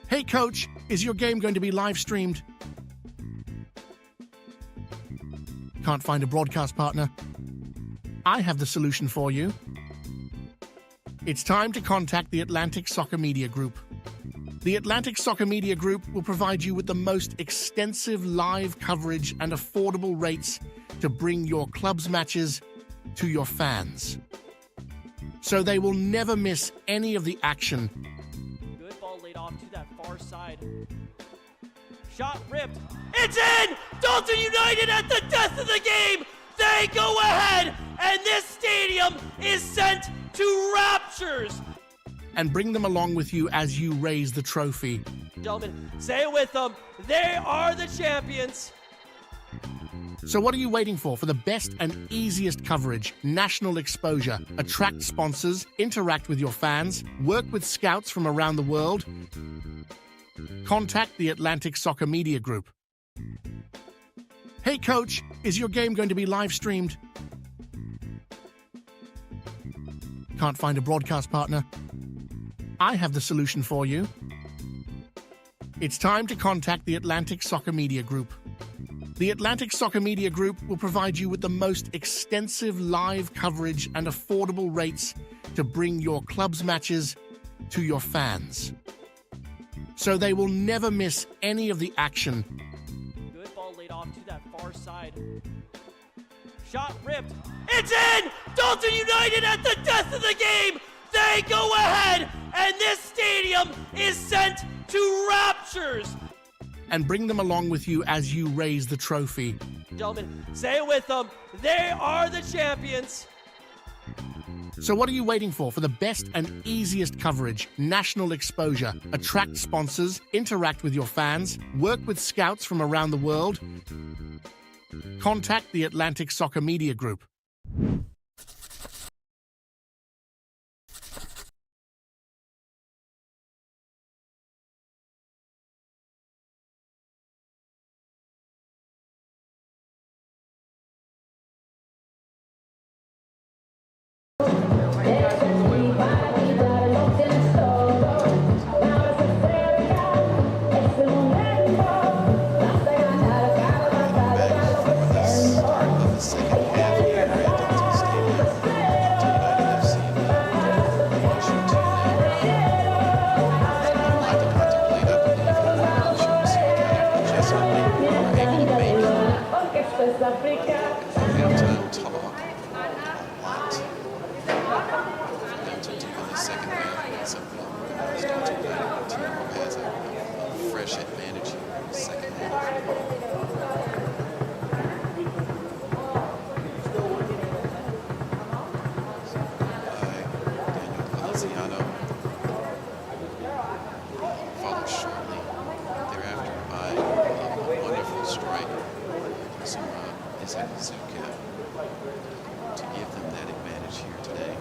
Hey coach, is your game going to be live streamed? Can't find a broadcast partner? I have the solution for you. It's time to contact the Atlantic Soccer Media Group. The Atlantic Soccer Media Group will provide you with the most extensive live coverage and affordable rates to bring your club's matches to your fans. So they will never miss any of the action. Good ball laid off to that far side. Shot ripped. It's in! Dalton United at the death of the game! They go ahead, and this stadium is sent to raptures. And bring them along with you as you raise the trophy. Gentlemen, say it with them. They are the champions. So what are you waiting for? For the best and easiest coverage, national exposure, attract sponsors, interact with your fans, work with scouts from around the world? Contact the Atlantic Soccer Media Group. Hey coach, is your game going to be live streamed? Can't find a broadcast partner? I have the solution for you. It's time to contact the Atlantic Soccer Media Group. The Atlantic Soccer Media Group will provide you with the most extensive live coverage and affordable rates to bring your club's matches to your fans. So they will never miss any of the action. Good ball laid off to that far side. Shot ripped. It's in! Dalton United at the death of the game! They go ahead, and this stadium is sent to raptures. And bring them along with you as you raise the trophy. Gentlemen, say it with them. They are the champions. So what are you waiting for? For the best and easiest coverage, national exposure, attract sponsors, interact with your fans, work with scouts from around the world? Contact the Atlantic Soccer Media Group. Halftime talk a lot for them to do in the second half. So Dalton United team has a fresh advantage here in the second half. Followed shortly thereafter by a wonderful strike from Izuka to give them that advantage here today.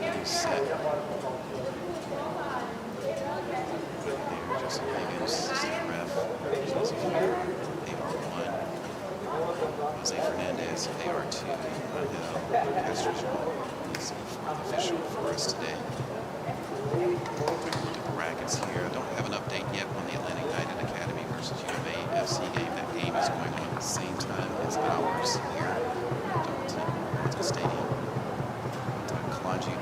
Getting set. There, Jesse Higgins, assistant ref. Jesse here, AR1. Jose Fernandez, AR2. Now, Castro is the fourth official for us today. The brackets here. I don't have an update yet on the Atlanta United Academy versus UMA FC game. That game is going on at the same time as ours here at Dalton Stadium. Kalanji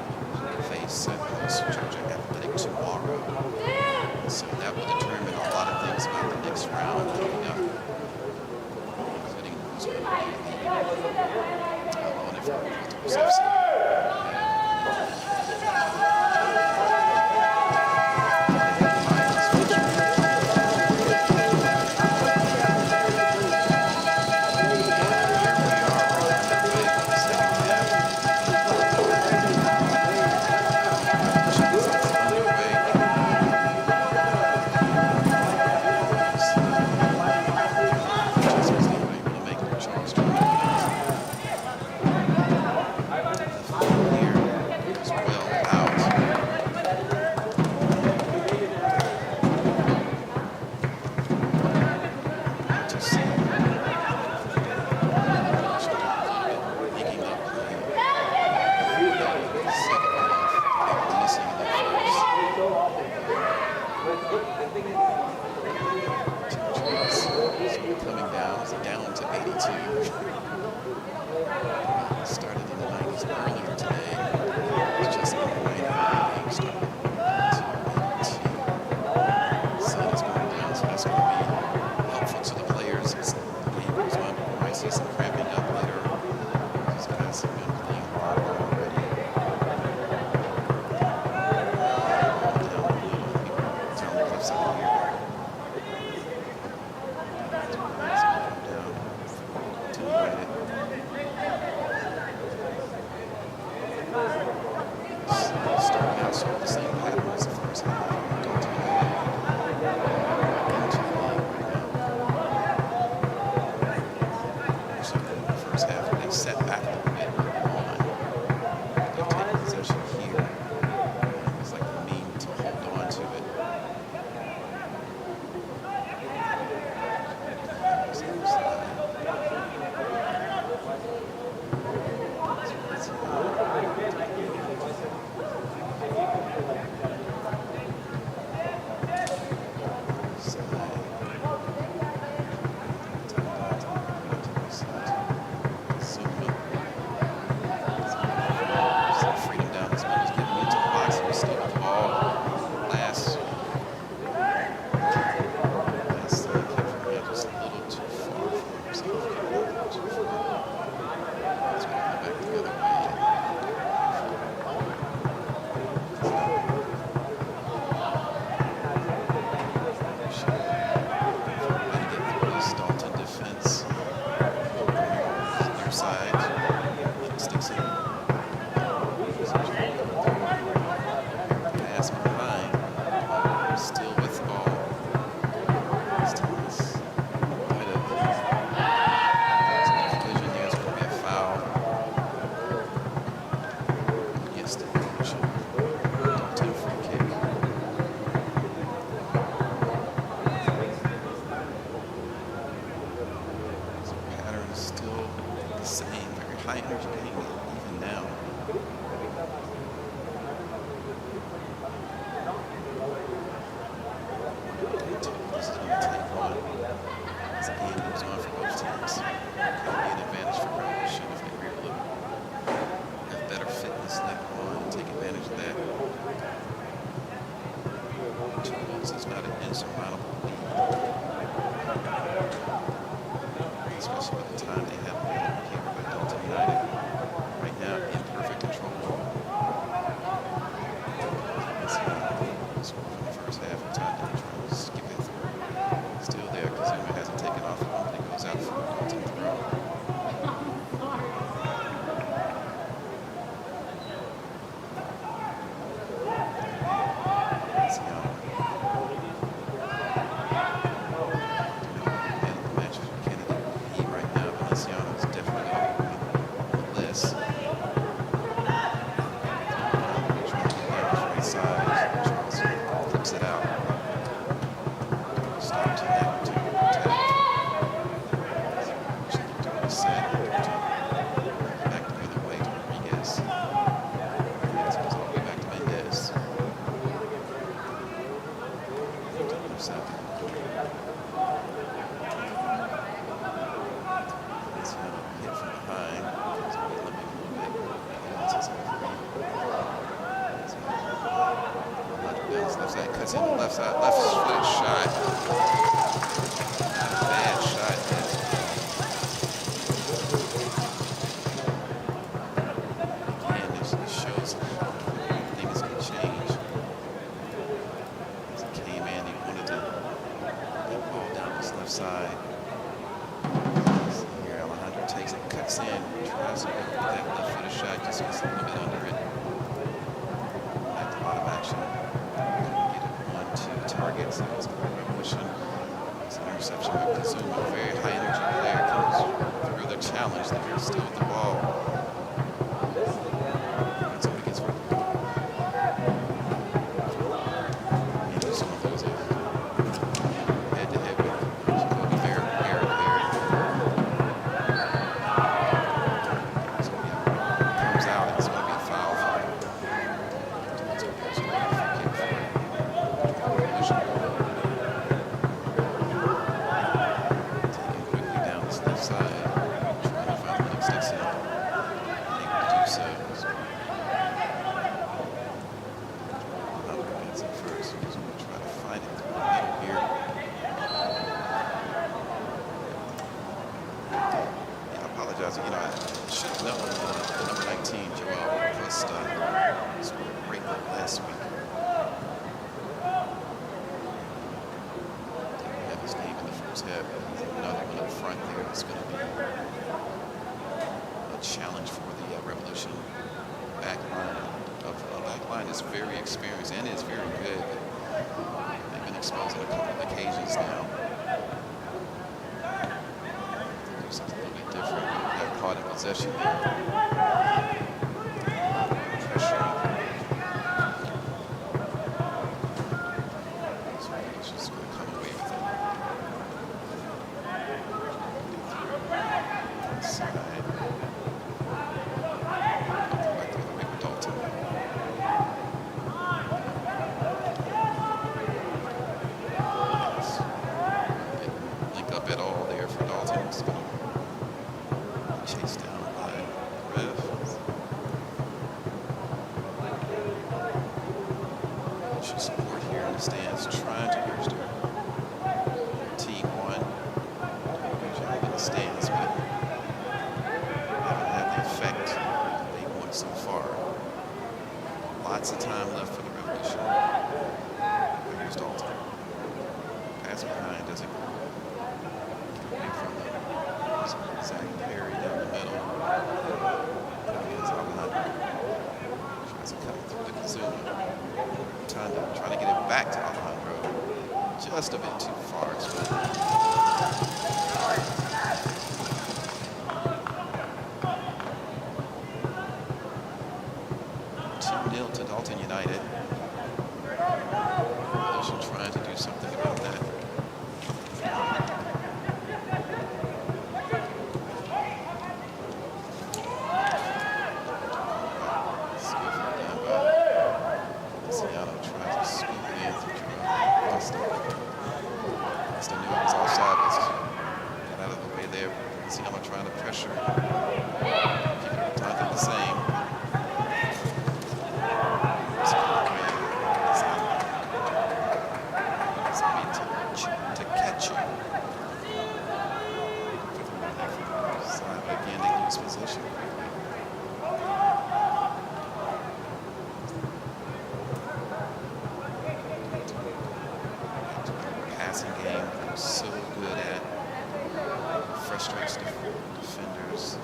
will face Georgia Athletic tomorrow. So that will determine a lot of things about the next round coming up, including who's going to be on it for Multiples FC. This is not an insurmountable lead, especially with the time they have here with Dalton United. Right now, in perfect control. Score from the first half of time, they're trying to skip it through. Still there, Kazuma hasn't taken off one, but it goes out for Dalton throw. Cuts in the left side, left foot shot. Bad shot. Again, this shows things can change. As he came in, he wanted to get the ball down his left side. Here, Alejandro takes it, cuts in, tries to get that left footed shot, just gets a little bit under it. Back to a lot of action. Targets. That was a great revolution. It's an interception by Kazuma. A very high energy player comes through the challenge. They're still with the ball. And somebody gets rid of it. And just want to lose it. Head to head with Kobe Barrett there. So yeah, comes out. It's going to be a foul. It's going to be a free kick for it. Taking quickly down this left side, trying to find the next exit. Able to do so. Alejandro gets it first. He's going to try to find it through the middle here. Yeah, I apologize. You know, I should have known the number 19, Joel Costa, scored a great goal last week. His name in the first half. Another one up front there. It's going to be a challenge for the Revolution back line. Back line is very experienced and is very good. They've been exposed on a couple of occasions now. Do something a little bit different. Got caught in possession there. Pressure. At all there for Dalton. It's going to chase down by Rev. Should support here in the stands, trying to use their team one. Good job in the stands, but haven't had the effect they want so far. Lots of time left for the Revolution. Here's Dalton. Pass behind, does it? From Zach Perry down the middle. Here's Alejandro. Tries to cut it through the Kazuma. Trying to get it back to Alejandro. Just a bit too far. 2-0 to Dalton United. Revolution trying to do something about that. Trying to pressure, keep it tight the same. passing game they're so good at. Frustrates defenders.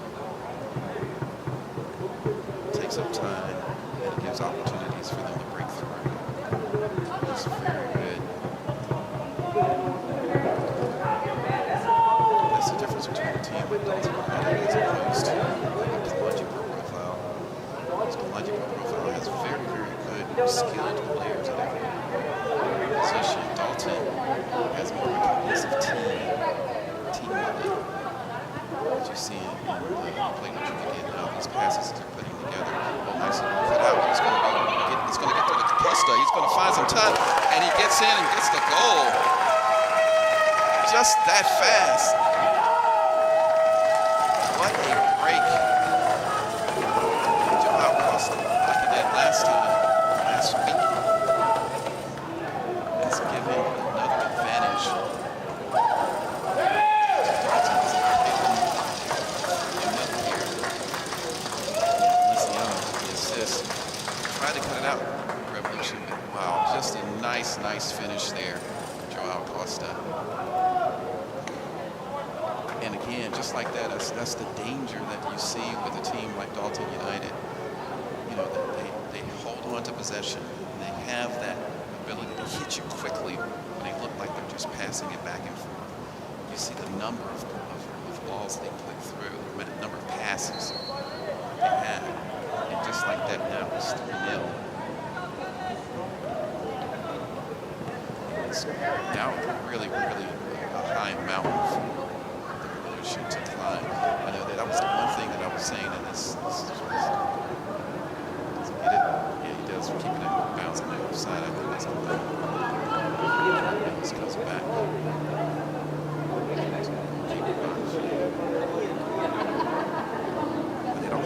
Takes up time, and it gives opportunities for them to break through. It's very good. That's the difference between a team like Dalton United as opposed to like a Collegiate profile. This Collegiate profile has very, very good, skilled players at every position. Dalton has more of a cohesive team building. What you see in the play that you get now, these passes that they're putting together. Oh, nice cut out. It's going to get to the Costa. He's going to find some time, and he gets in and gets the goal. Just that fast. What a break. Joao Costa, like he did last week. Let's give him another advantage. Tried to cut it out, Revolution. Wow, just a nice finish there, Joao Costa. And again, just like that, that's the danger that you see with a team like Dalton United. You know, they hold on to possession, and they have that ability to hit you quickly when they look like they're just passing it back and forth. You see the number of balls they put through, the number of passes they have. And just like that now, it's 3-0. It's now really a high mountain for the Revolution to climb. I know that was the one thing that I was saying in this he does keep it in bounds on the other side. I think that's good. This goes back.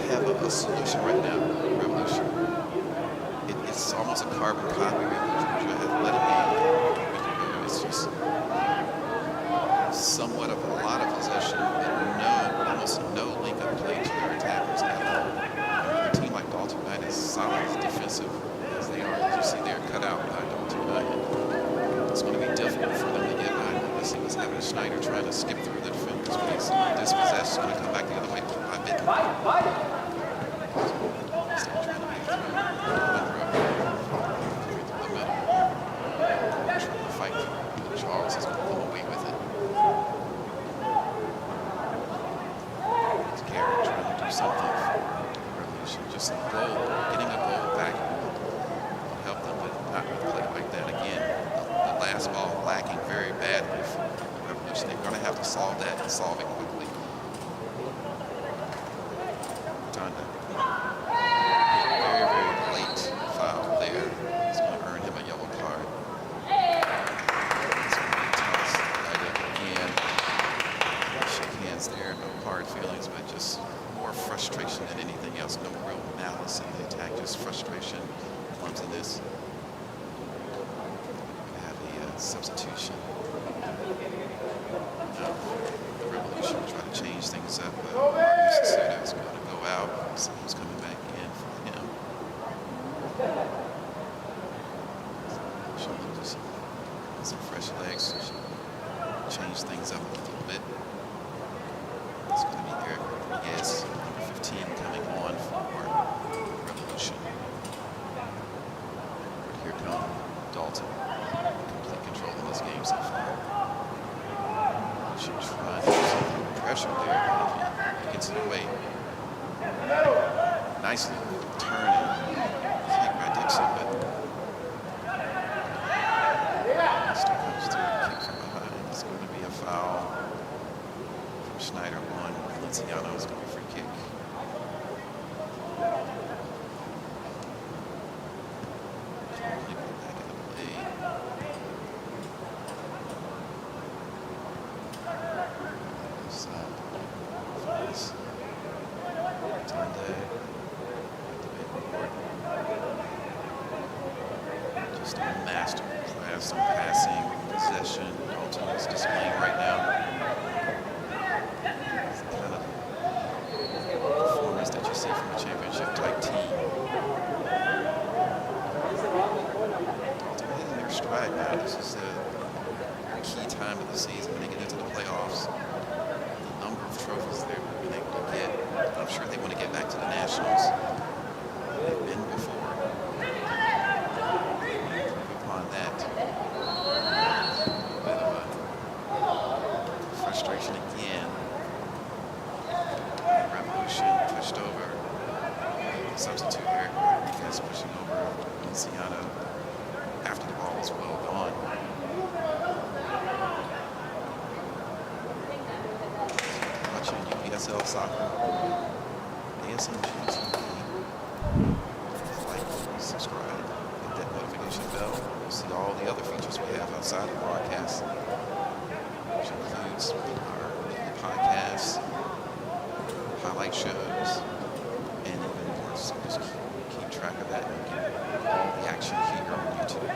Have a solution right now, Revolution. It's almost a carbon copy of the athletic game. It's just somewhat of a lot of possession, but almost no link-up play to their attackers at all. A team like Dalton United is solid defensive as they are. As you see, they're cut out by Dalton United. It's going to be difficult for them to get by. Let's see what's happening. Schneider trying to skip through the defenders, but he's dispossessed. He's going to come back the other way. Charles is going to come away with it. It's Garrett trying to do something for Revolution. Just a goal, getting a goal back will help them, but not with play like that again. The last ball lacking very badly for Revolution. They're going to have to solve that and solve it quickly. Very late foul there. It's going to earn him a yellow card. It's going to be tough. Again, shake hands there. No hard feelings, but just more frustration than anything else. No real malice in the attack, just frustration, clumsiness. We have a substitution. The Revolution try to change things up. Suda is going to go out. Someone's coming back in for him. Show them just some fresh legs. Change things up a little bit. It's going to be Eric Rodriguez, number 15, coming on for Revolution. Here come Dalton. Complete control in this game so far. Should try to do something pressure there, but if he gets it away. Nicely turning. Kick by Dixon, but still comes through a kick from behind. It's going to be a foul from Schneider. Valenciano is going to be a free kick. Back in the play. Just a master class on passing, possession. Dalton is displaying right now. It's the kind of performance that you see from a championship type team. Dalton hitting their stride now. This is key time of the season when they get into the playoffs. The number of trophies they've been able to get. I'm sure they want to get back to the Nationals. They've been before. Upon that, a bit of a frustration again. Revolution pushed over. Substitute Eric Rodriguez pushing over Luciano after the ball was well gone. Watching UPSL soccer, ASMG TV. Like, subscribe, hit that notification bell. You'll see all the other features we have outside the broadcast, which includes our daily podcasts, highlight shows, and even more. So just keep track of that and get all the action here on YouTube.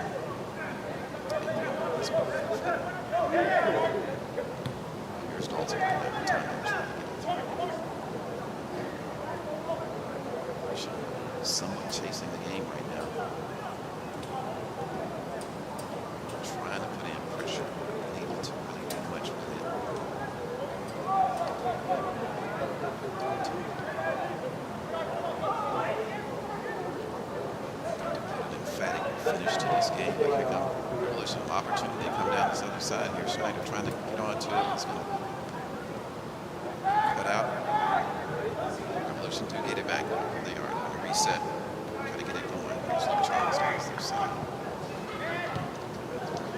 Here's Dalton right now, time trying to get it through. Somewhat chasing the game right now. Trying to put in pressure, able to really do much with it. Emphatic finish to this game. But here comes Revolution, opportunity to come down this other side here. Schneider trying to get onto it. He's going to cut out. Revolution do get it back. They are on a reset. Trying to get it going. Here's Charles on their side.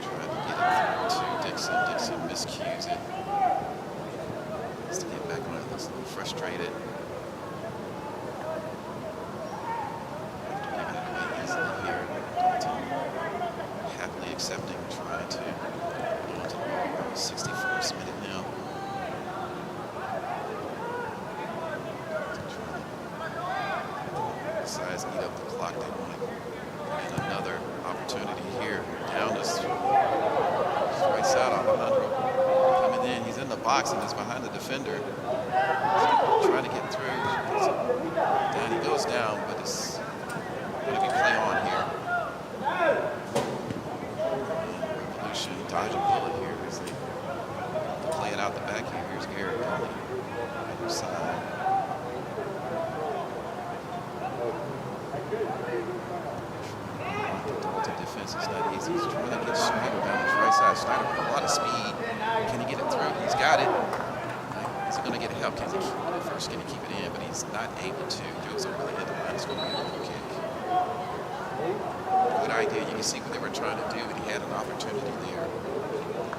Trying to get it through to Dixon. Dixon miscues it. Needs to get back on it. Looks a little frustrated. Happily accepting, trying to go into the ball. 61st minute now. Decides to eat up the clock. They want to get another opportunity here. Down this right side, Alejandro coming in. He's in the box and he's behind the defender. Trying to get through. Down he goes down, but it's going to be play on here. Revolution dodging bullet here as they play it out the back here. Here's Garrett on the other side. The Dalton defense is not easy. He's trying to get Schneider down his right side. Schneider with a lot of speed. Can he get it through? He's got it. Is he going to get help? Can he keep it first? Can he keep it in? But he's not able to. Goes over the head of the line. It's going to be a goal kick. Good idea. You can see what they were trying to do, and he had an opportunity there.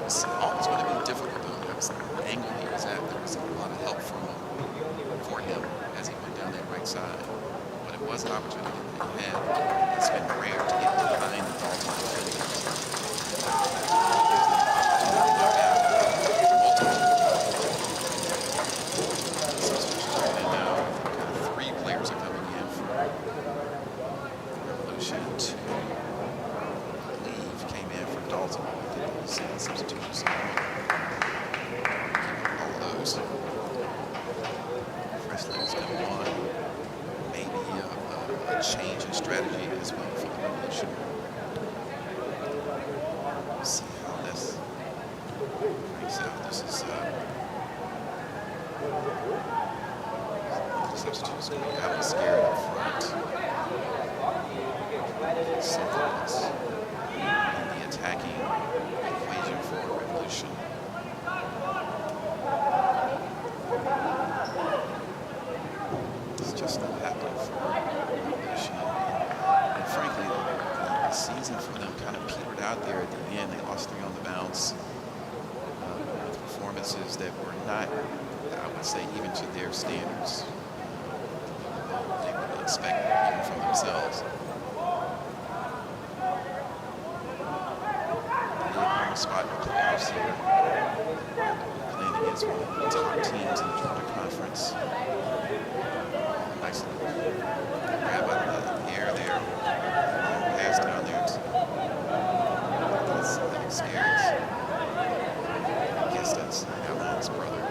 It's always going to be difficult, though. There was the angle he was at. There was a lot of help for him as he went down that right side. But it was an opportunity that he had. It's been rare to get behind the Dalton defenders. Substitutions are in now. Kind of 3 players are coming in for Revolution. 2, I believe, came in for Dalton. Substitutions. All of those. Fresh legs coming on. Maybe a change in strategy as well for the Revolution. We'll see how this breaks out. This is substitutes going to be out and scared up front. Something else in the attacking equation for Revolution. It's just not happening for Revolution. And frankly, the season for them kind of petered out there at the end. They lost 3 on the bounce with performances that were not, I would say, even to their standards. They would expect even from themselves. Spot in the playoffs here. Playing against one of the top teams in the Georgia Conference. Nice little grab out of the air there. Long pass down there to Alex Ayers. I guess that's Alan's brother.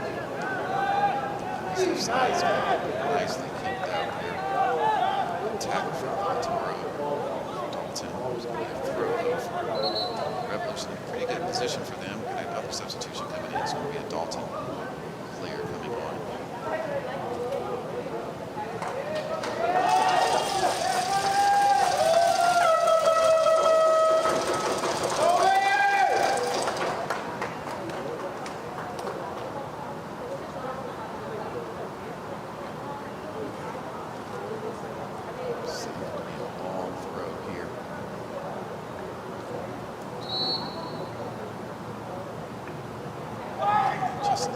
Left side's nicely kicked out there. Tackle from Toro. Dalton was going to throw though for Revolution. Pretty good position for them.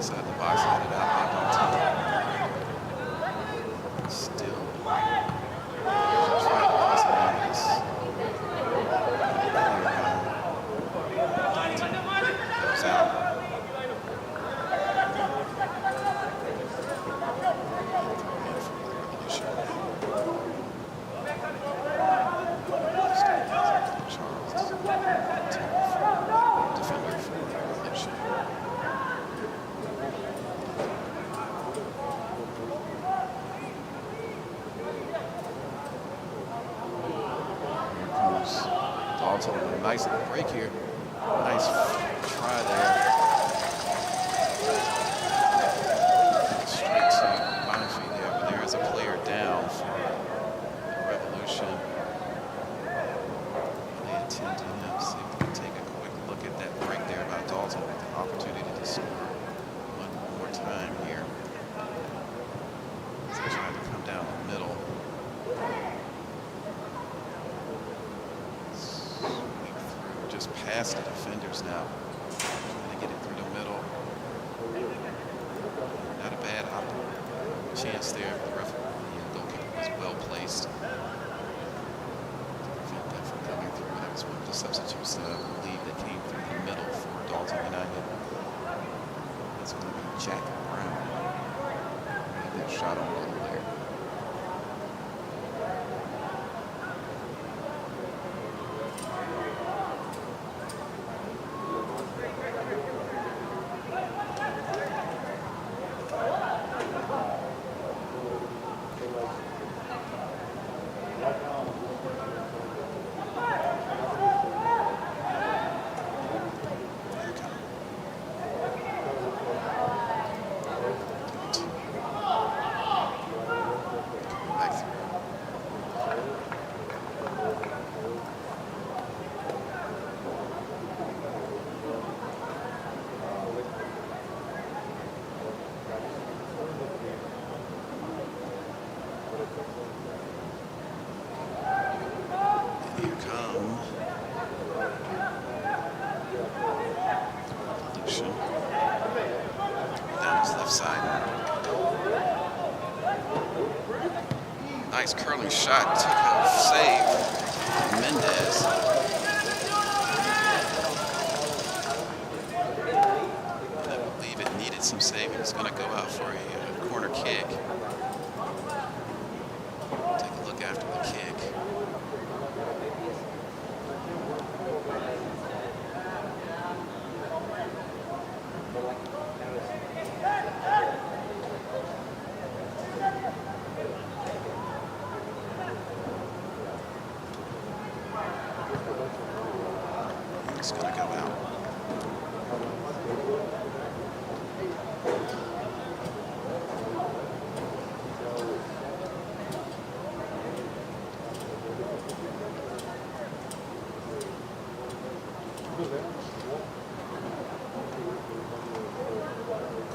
Inside the box, headed out by Dalton. Still trying to cross the lines. Goes out. Dalton with a nice break here. Nice try there. Straight to Bonfie there, but there is a player down for the Revolution. They attend to him. See if we can take a quick look at that break there by Dalton with the opportunity to score one more time here. As they try to come down the middle. Just past the defenders now. Trying to get it through the middle. Not a bad chance there. The goalkeeper was well placed. To prevent that from coming through. That was one of the substitutes that I believe that came through the middle for Dalton United. It's going to be Jack Brown. Made that shot on goal there. Nice curling shot, took a save. Mendez. I believe it needed some saving. It's going to go out for a corner kick. Take a look after the kick. It's going to go out.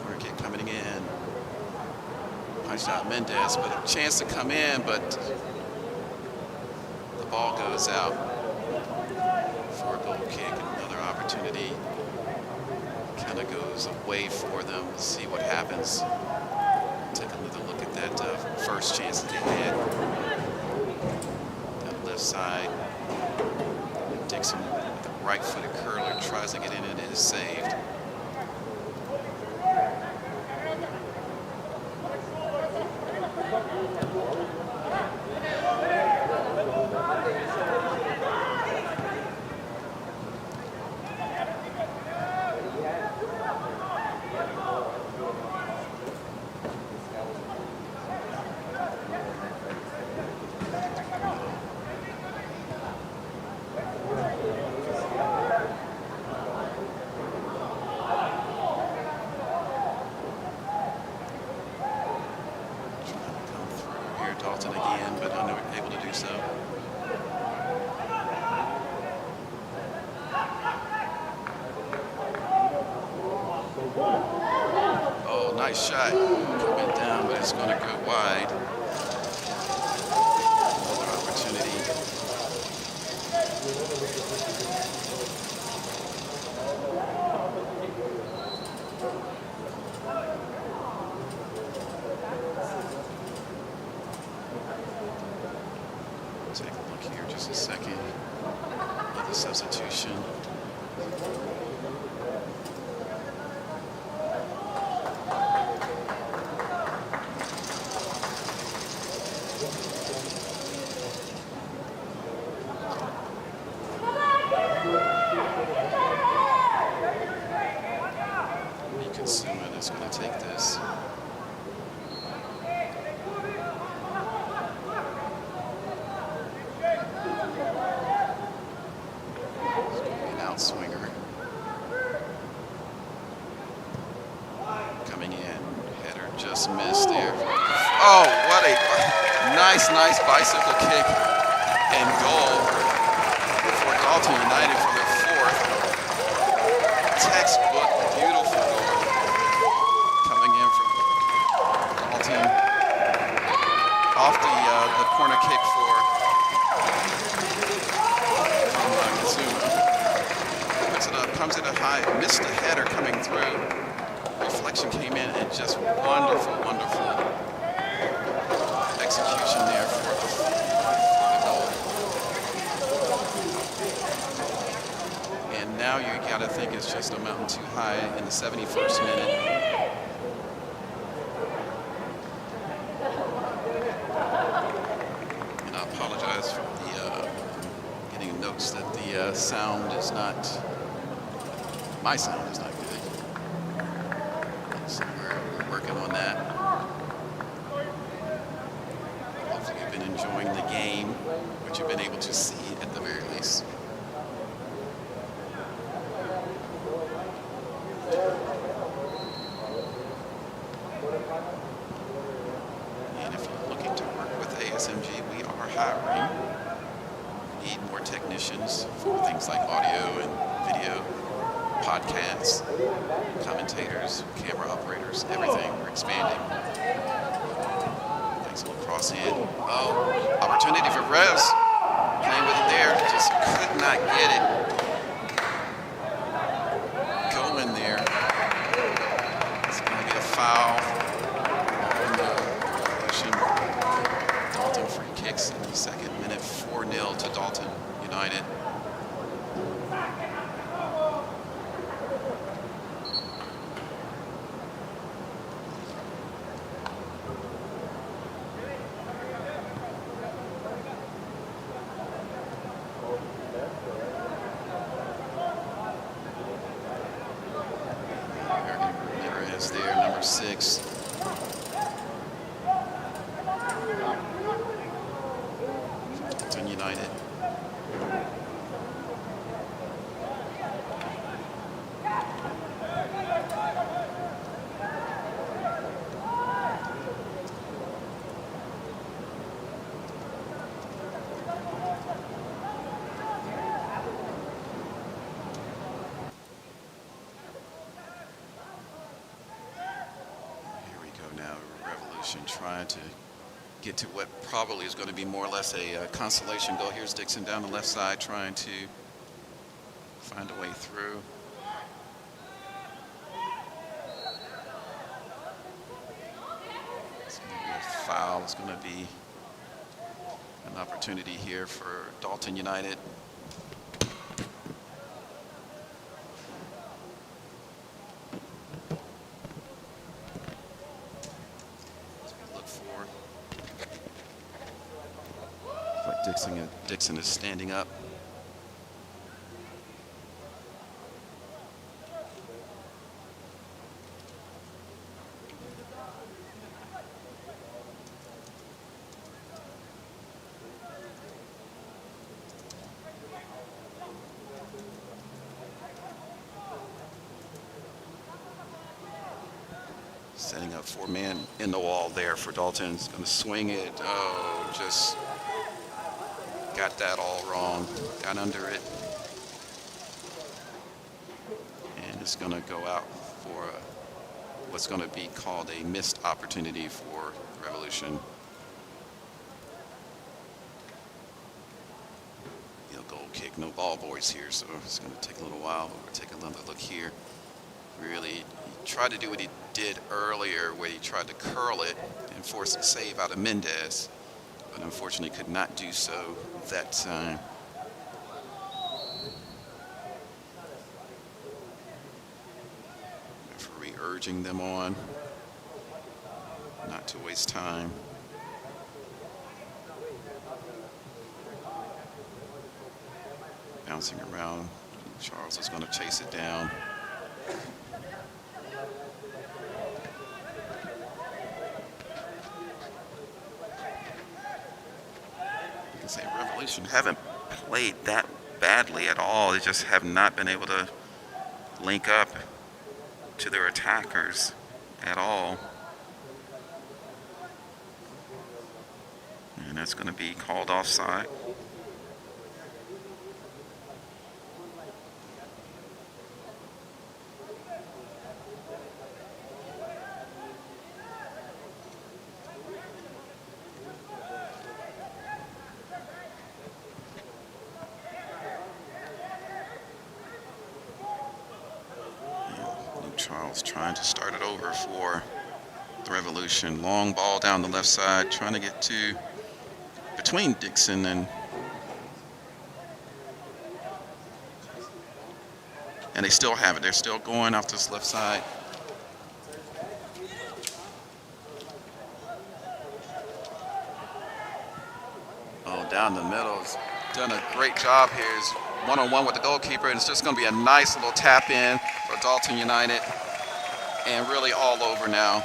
Corner kick coming in. Punched out Mendez, but a chance to come in, but the ball goes out. For a goal kick, another opportunity kind of goes away for them. Let's see what happens. Take another look at that first chance that they had. That left side. Dixon with the right-footed curler tries to get in and it is saved. Dalton again, but unable to do so. Oh, nice shot. Coming down, but it's going to go wide. Another opportunity. Dalton. Consuming is going to take this. It's going to be an outswinger. Coming in. Header just missed there. Oh, what a nice bicycle kick and goal for Dalton United for their fourth. Textbook, beautiful goal. Coming in from Dalton off the corner kick for Kazuma. Puts it up, comes at a high, missed the header coming through. Reflection came in and just wonderful execution there for the goal. And now you got to think it's just a mountain too high in the 71st minute. And I apologize for the getting notes that the sound is not, my sound is not good. So we're working on that. Hopefully you've been enjoying the game, which you've been able to see at the very least. And if you're looking to work with ASMG, we are hiring. We need more technicians for things like audio and video, podcasts, commentators, camera operators, everything. We're expanding. Thanks a little cross in. Oh, opportunity for Rez. Playing with it there, just could not get it. Going there. It's going to be a foul. Dalton free kicks in the second minute, 4-0 to Dalton United. Is there, number 6. Dalton United. Trying to get to what probably is going to be more or less a consolation goal. Here's Dixon down the left side trying to find a way through. It's going to be a foul. It's going to be an opportunity here for Dalton United. Dixon is standing up. Setting up 4-man in the wall there for Dalton. He's going to swing it. Oh, just got that all wrong. Got under it. And it's going to go out for what's going to be called a missed opportunity for Revolution. Goal kick, no ball boys here, so it's going to take a little while. But we'll take another look here. Really, he tried to do what he did earlier, where he tried to curl it and force a save out of Mendez, but unfortunately could not do so that time. urging them on not to waste time. Bouncing around. Charles is going to chase it down. You can say Revolution haven't played that badly at all. They just have not been able to link up to their attackers at all. And that's going to be called offside. Charles trying to start it over for the Revolution. Long ball down the left side, trying to get to between Dixon and they still have it. They're still going off this left side. Oh, down the middle. He's done a great job here. He's one-on-one with the goalkeeper, and it's just going to be a nice little tap in for Dalton United, and really all over now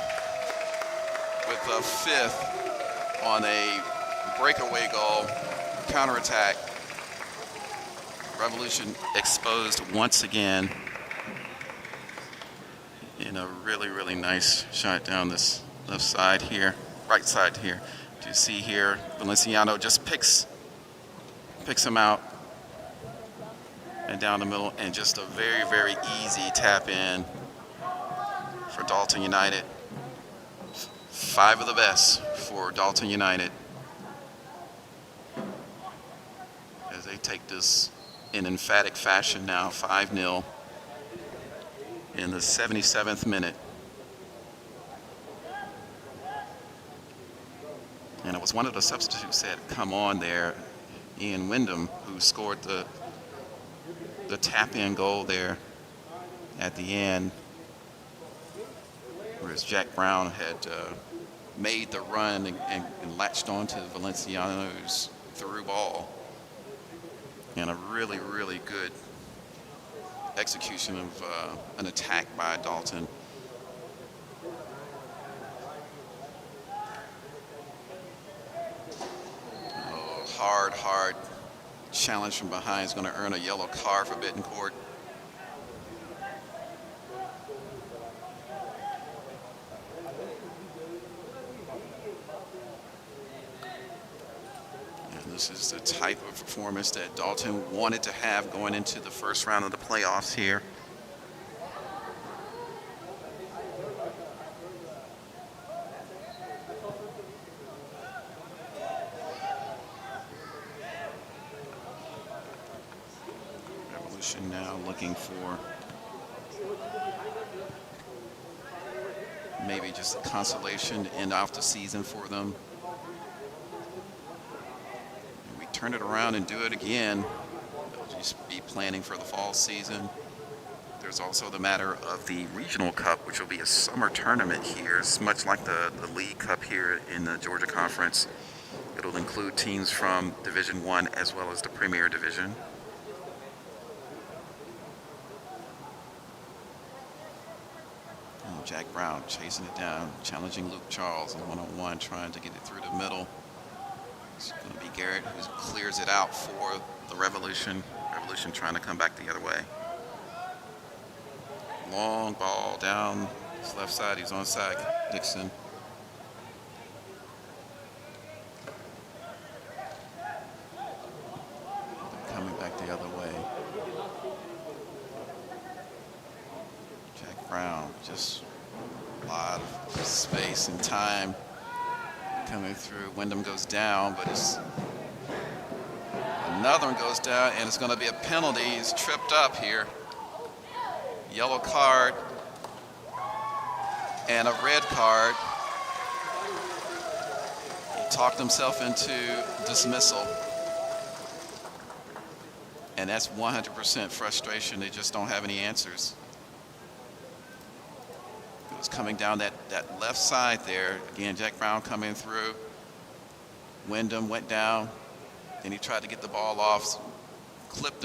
with a 5th on a breakaway goal, counterattack. Revolution exposed once again in a really, really nice shot down this left side here, right side here. You see here, Valenciano just picks him out and down the middle, and just a very, very easy tap in for Dalton United. 5 of the best for Dalton United as they take this in emphatic fashion now, 5-0 in the 77th minute. And it was one of the substitutes that had come on there, Ian Wyndham, who scored the tap-in goal there at the end, whereas Jack Brown had made the run and latched onto Valenciano's through ball. And a really, really good execution of an attack by Dalton. Oh, hard challenge from behind is going to earn a yellow card for Bittencourt. And this is the type of performance that Dalton wanted to have going into the first round of the playoffs here. Now looking for maybe just a consolation to end off the season for them. And we turn it around and do it again. They'll just be planning for the fall season. There's also the matter of the Regional Cup, which will be a summer tournament here. It's much like the League Cup here in the Georgia Conference. It'll include teams from Division I as well as the Premier Division. Jack Brown chasing it down, challenging Luke Charles in one-on-one, trying to get it through the middle. It's going to be Garrett who clears it out for the Revolution. Revolution trying to come back the other way. Long ball down his left side. He's onside. Dixon. Coming back the other way. Jack Brown just a lot of space and time coming through. Wyndham goes down, but it's another one goes down, and it's going to be a penalty. He's tripped up here. Yellow card and a red card. He talked himself into dismissal. And that's 100% frustration. They just don't have any answers. He's coming down that left side there. Again, Jack Brown coming through. Wyndham went down. Then he tried to get the ball off, clipped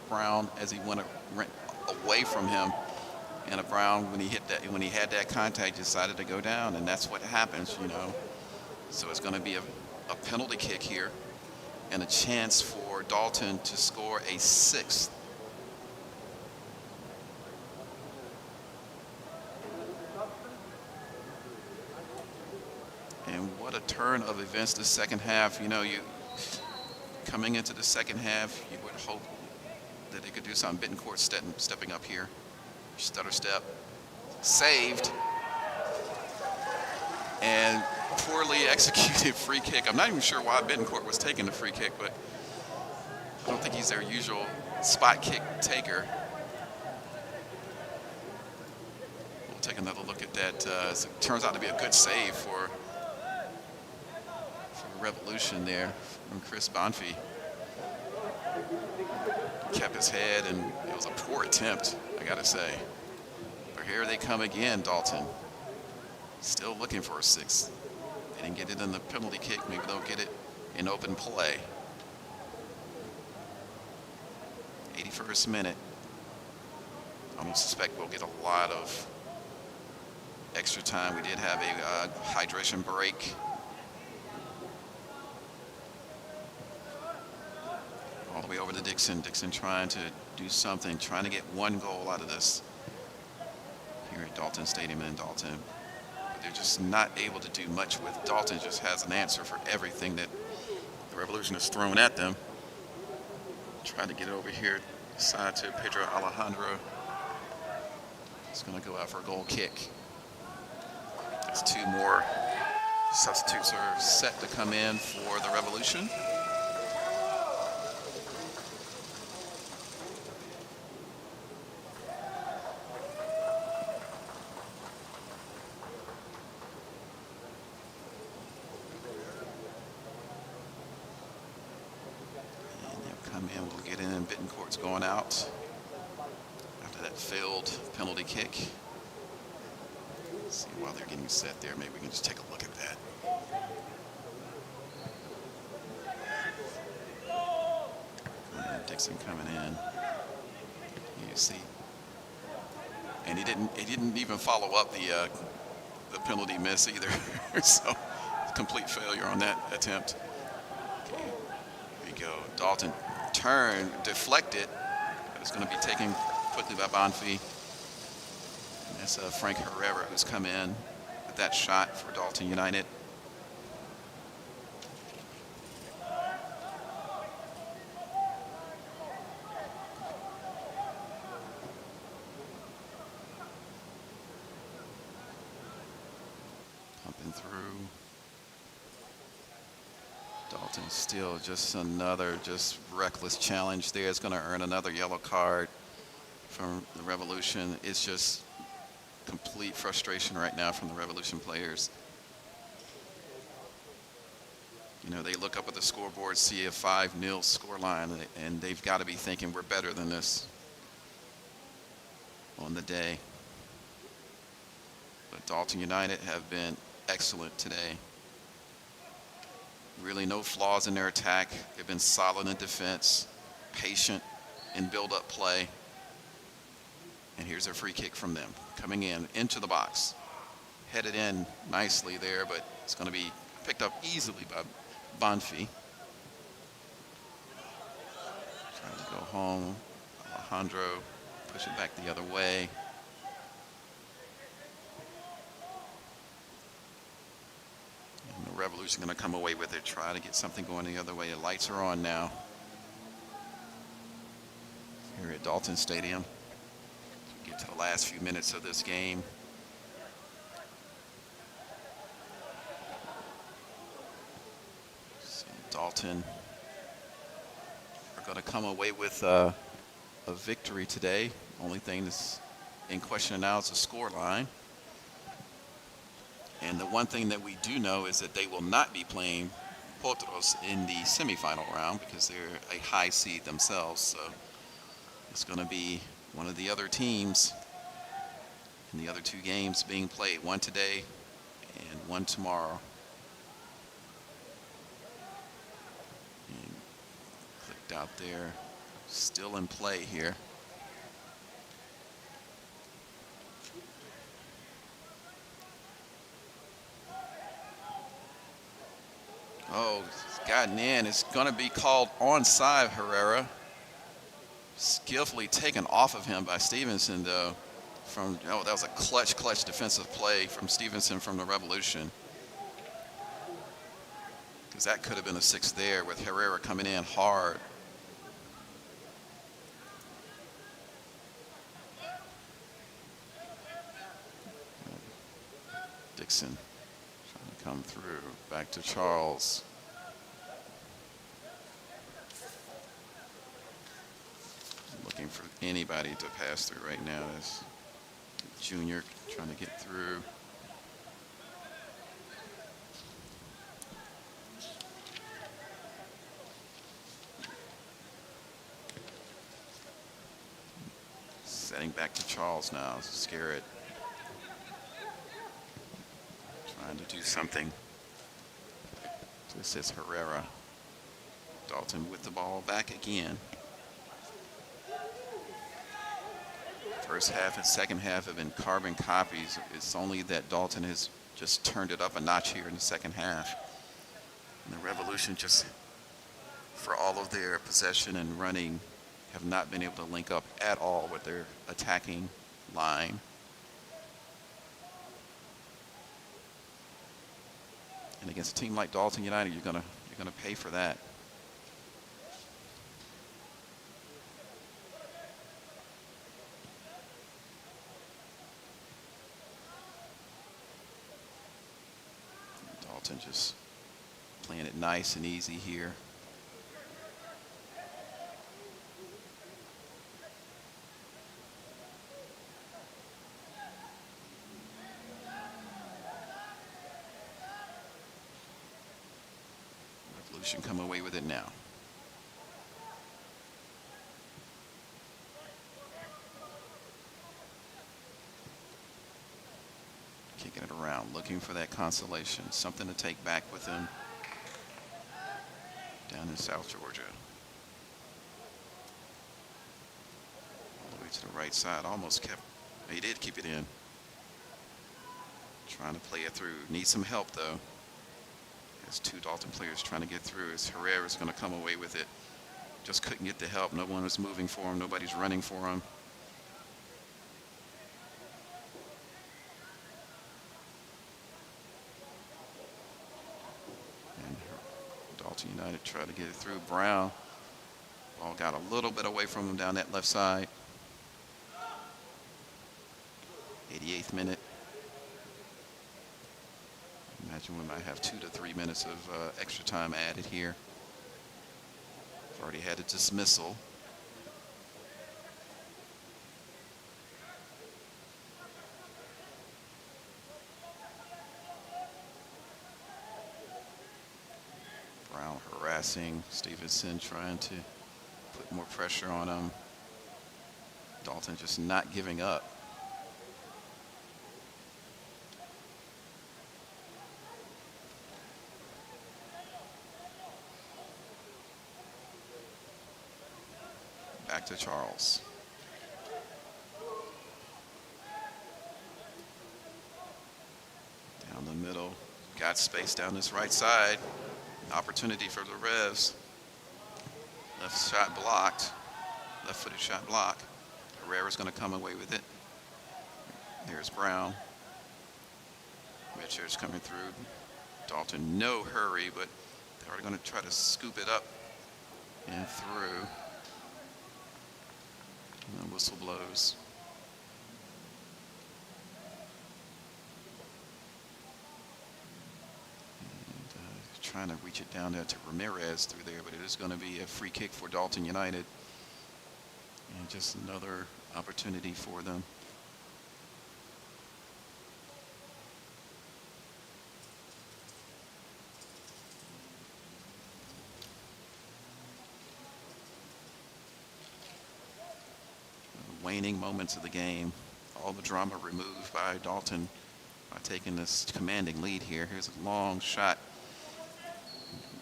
Brown as he went away from him. And Brown, when he had that contact, decided to go down, and that's what happens, you know. So it's going to be a penalty kick here, and a chance for Dalton to score a 6th. And what a turn of events the second half. You know, coming into the second half, you would hope that they could do something. Bittencourt stepping up here. Stutter step. Saved. And poorly executed free kick. I'm not even sure why Bittencourt was taking the free kick, but I don't think he's their usual spot kick taker. We'll take another look at that. It turns out to be a good save for Revolution there from Chris Bonfie. Kept his head, and it was a poor attempt, I gotta say. But here they come again, Dalton. Still looking for a 6th. They didn't get it in the penalty kick. Maybe they'll get it in open play. 81st minute. I don't suspect we'll get a lot of extra time. We did have a hydration break. All the way over to Dixon. Dixon trying to do something, trying to get one goal out of this here at Dalton Stadium in Dalton. But they're just not able to do much with. Dalton just has an answer for everything that the Revolution has thrown at them. Trying to get it over here, side to Pedro Alejandro. He's going to go out for a goal kick. There's 2 more substitutes are set to come in for the Revolution. We'll get in, and Bittencourt's going out after that failed penalty kick. Let's see, while they're getting set there, maybe we can just take a look at that. And Dixon coming in. You see, and he didn't even follow up the penalty miss either. So complete failure on that attempt. Okay, here we go. Dalton. Turn, deflected. It's going to be taken quickly by Bonfie. And that's Frank Herrera who's come in with that shot for Dalton United. Pumping through. Dalton still just another reckless challenge there. It's going to earn another yellow card from the Revolution. It's just complete frustration right now from the Revolution players. You know, they look up at the scoreboard, see a 5-0 scoreline, and they've got to be thinking we're better than this on the day. But Dalton United have been excellent today. Really no flaws in their attack. They've been solid in defense, patient in build-up play. And here's their free kick from them, coming into the box. Headed in nicely there, but it's going to be picked up easily by Bonfie. Trying to go home. Alejandro push it back the other way. Revolution going to come away with it, try to get something going the other way. The lights are on now here at Dalton Stadium. As we get to the last few minutes of this game. So Dalton are going to come away with a victory today. Only thing that's in question now is the score line. And the one thing that we do know is that they will not be playing Potros in the semifinal round because they're a high seed themselves. So it's going to be one of the other teams And the other 2 games being played, one today and one tomorrow. And clicked out there, still in play here. Oh, it's gotten in. It's going to be called onside, Herrera. Skillfully taken off of him by Stevenson, though. That was a clutch defensive play from Stevenson from the Revolution. Because that could have been a 6 there with Herrera coming in hard. Dixon trying to come through. Back to Charles. Looking for anybody to pass through right now. As Junior trying to get through. Setting back to Charles now. Scarrett trying to do something. This is Herrera. Dalton with the ball back again. First half and second half have been carbon copies. It's only that Dalton has just turned it up a notch here in the second half. And the Revolution, just for all of their possession and running, have not been able to link up at all with their attacking line. And against a team like Dalton United, you're gonna pay for that. Dalton just playing it nice and easy here. Revolution come away with it now. Kicking it around, looking for that consolation, something to take back with them down in South Georgia. All the way to the right side, almost kept, he did keep it in. Trying to play it through, needs some help though. There's 2 Dalton players trying to get through. As Herrera's going to come away with it. Just couldn't get the help. No one was moving for him. Nobody's running for him. And Dalton United tried to get it through. Brown. Ball got a little bit away from him down that left side. 88th minute. Imagine we might have 2 to 3 minutes of extra time added here. We've already had a dismissal. Brown harassing Stevenson, trying to put more pressure on him. Dalton just not giving up. Back to Charles. Down the middle. Got space down this right side. Opportunity for the Revs. Left shot blocked. Left-footed shot blocked. Herrera's going to come away with it. There's Brown. Richards coming through. Dalton, no hurry, but they're going to try to scoop it up and through. And the whistle blows. And trying to reach it down there to Ramirez through there, but it is going to be a free kick for Dalton United. And just another opportunity for them. Waning moments of the game, all the drama removed by Dalton by taking this commanding lead here. Here's a long shot,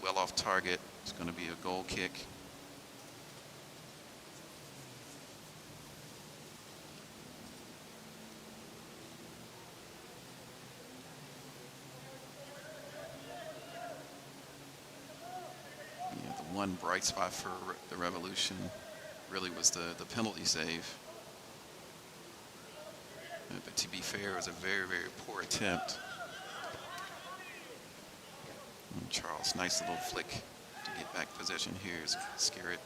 well off target. It's going to be a goal kick. Yeah, the one bright spot for the Revolution really was the penalty save. But to be fair, it was a very, very poor attempt. And Charles, nice little flick to get back possession here. Scare it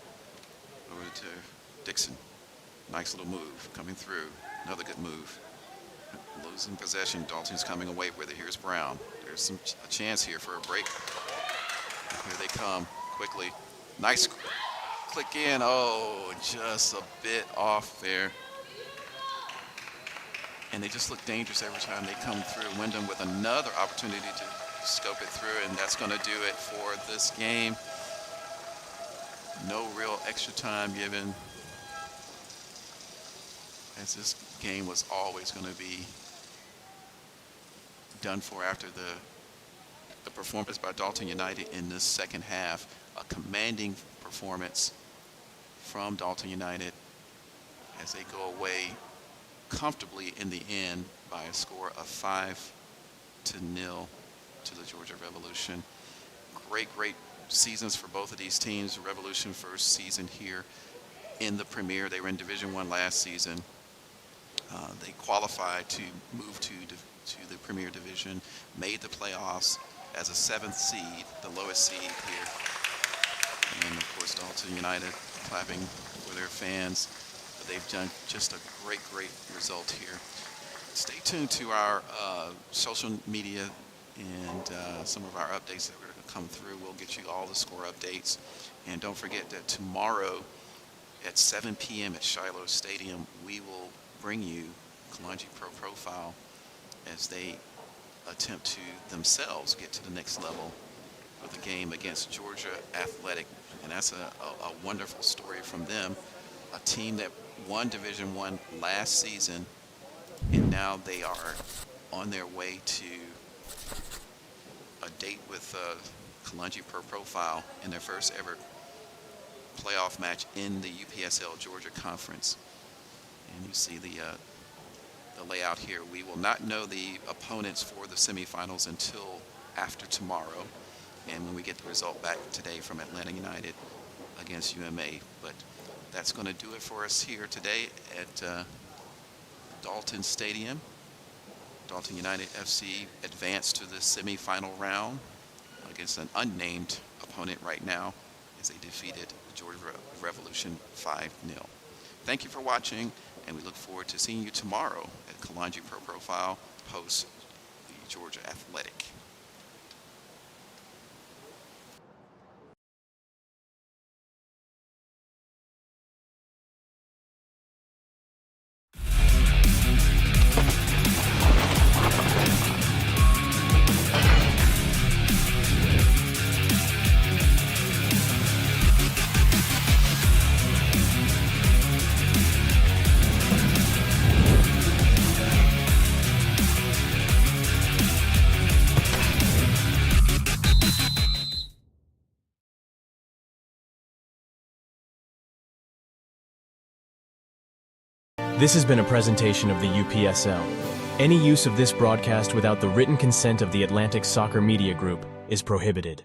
over to Dixon. Nice little move coming through. Another good move. Losing possession. Dalton's coming away with it. Here's Brown. There's a chance here for a break. Here they come quickly. Nice click in. Oh, just a bit off there. And they just look dangerous every time they come through. Wyndham with another opportunity to scope it through, and that's going to do it for this game. No real extra time given, as this game was always going to be done for after the performance by Dalton United in this second half. A commanding performance from Dalton United as they go away comfortably in the end by a score of 5-0 to the Georgia Revolution. Great seasons for both of these teams. Revolution first season here in the Premier. They were in Division I last season. They qualified to move to the Premier Division, made the playoffs as a 7th seed, the lowest seed here. And of course, Dalton United clapping for their fans. They've done just a great result here. Stay tuned to our social media and some of our updates that are going to come through. We'll get you all the score updates. And don't forget that tomorrow at 7 p.m. at Shiloh Stadium, we will bring you Kalonji Pro Profile as they attempt to themselves get to the next level with a game against Georgia Athletic. And that's a wonderful story from them. A team that won Division I last season, and now they are on their way to a date with Kalonji Pro Profile in their first ever playoff match in the UPSL Georgia Conference. And you see the layout here. We will not know the opponents for the semifinals until after tomorrow, and when we get the result back today from Atlanta United against UMA. But that's going to do it for us here today at Dalton Stadium. Dalton United FC advanced to the semifinal round against an unnamed opponent right now as they defeated the Georgia Revolution 5-0. Thank you for watching, and we look forward to seeing you tomorrow at Kalonji Pro Profile hosts the Georgia Athletic. This has been a presentation of the UPSL. Any use of this broadcast without the written consent of the Atlantic Soccer Media Group is prohibited.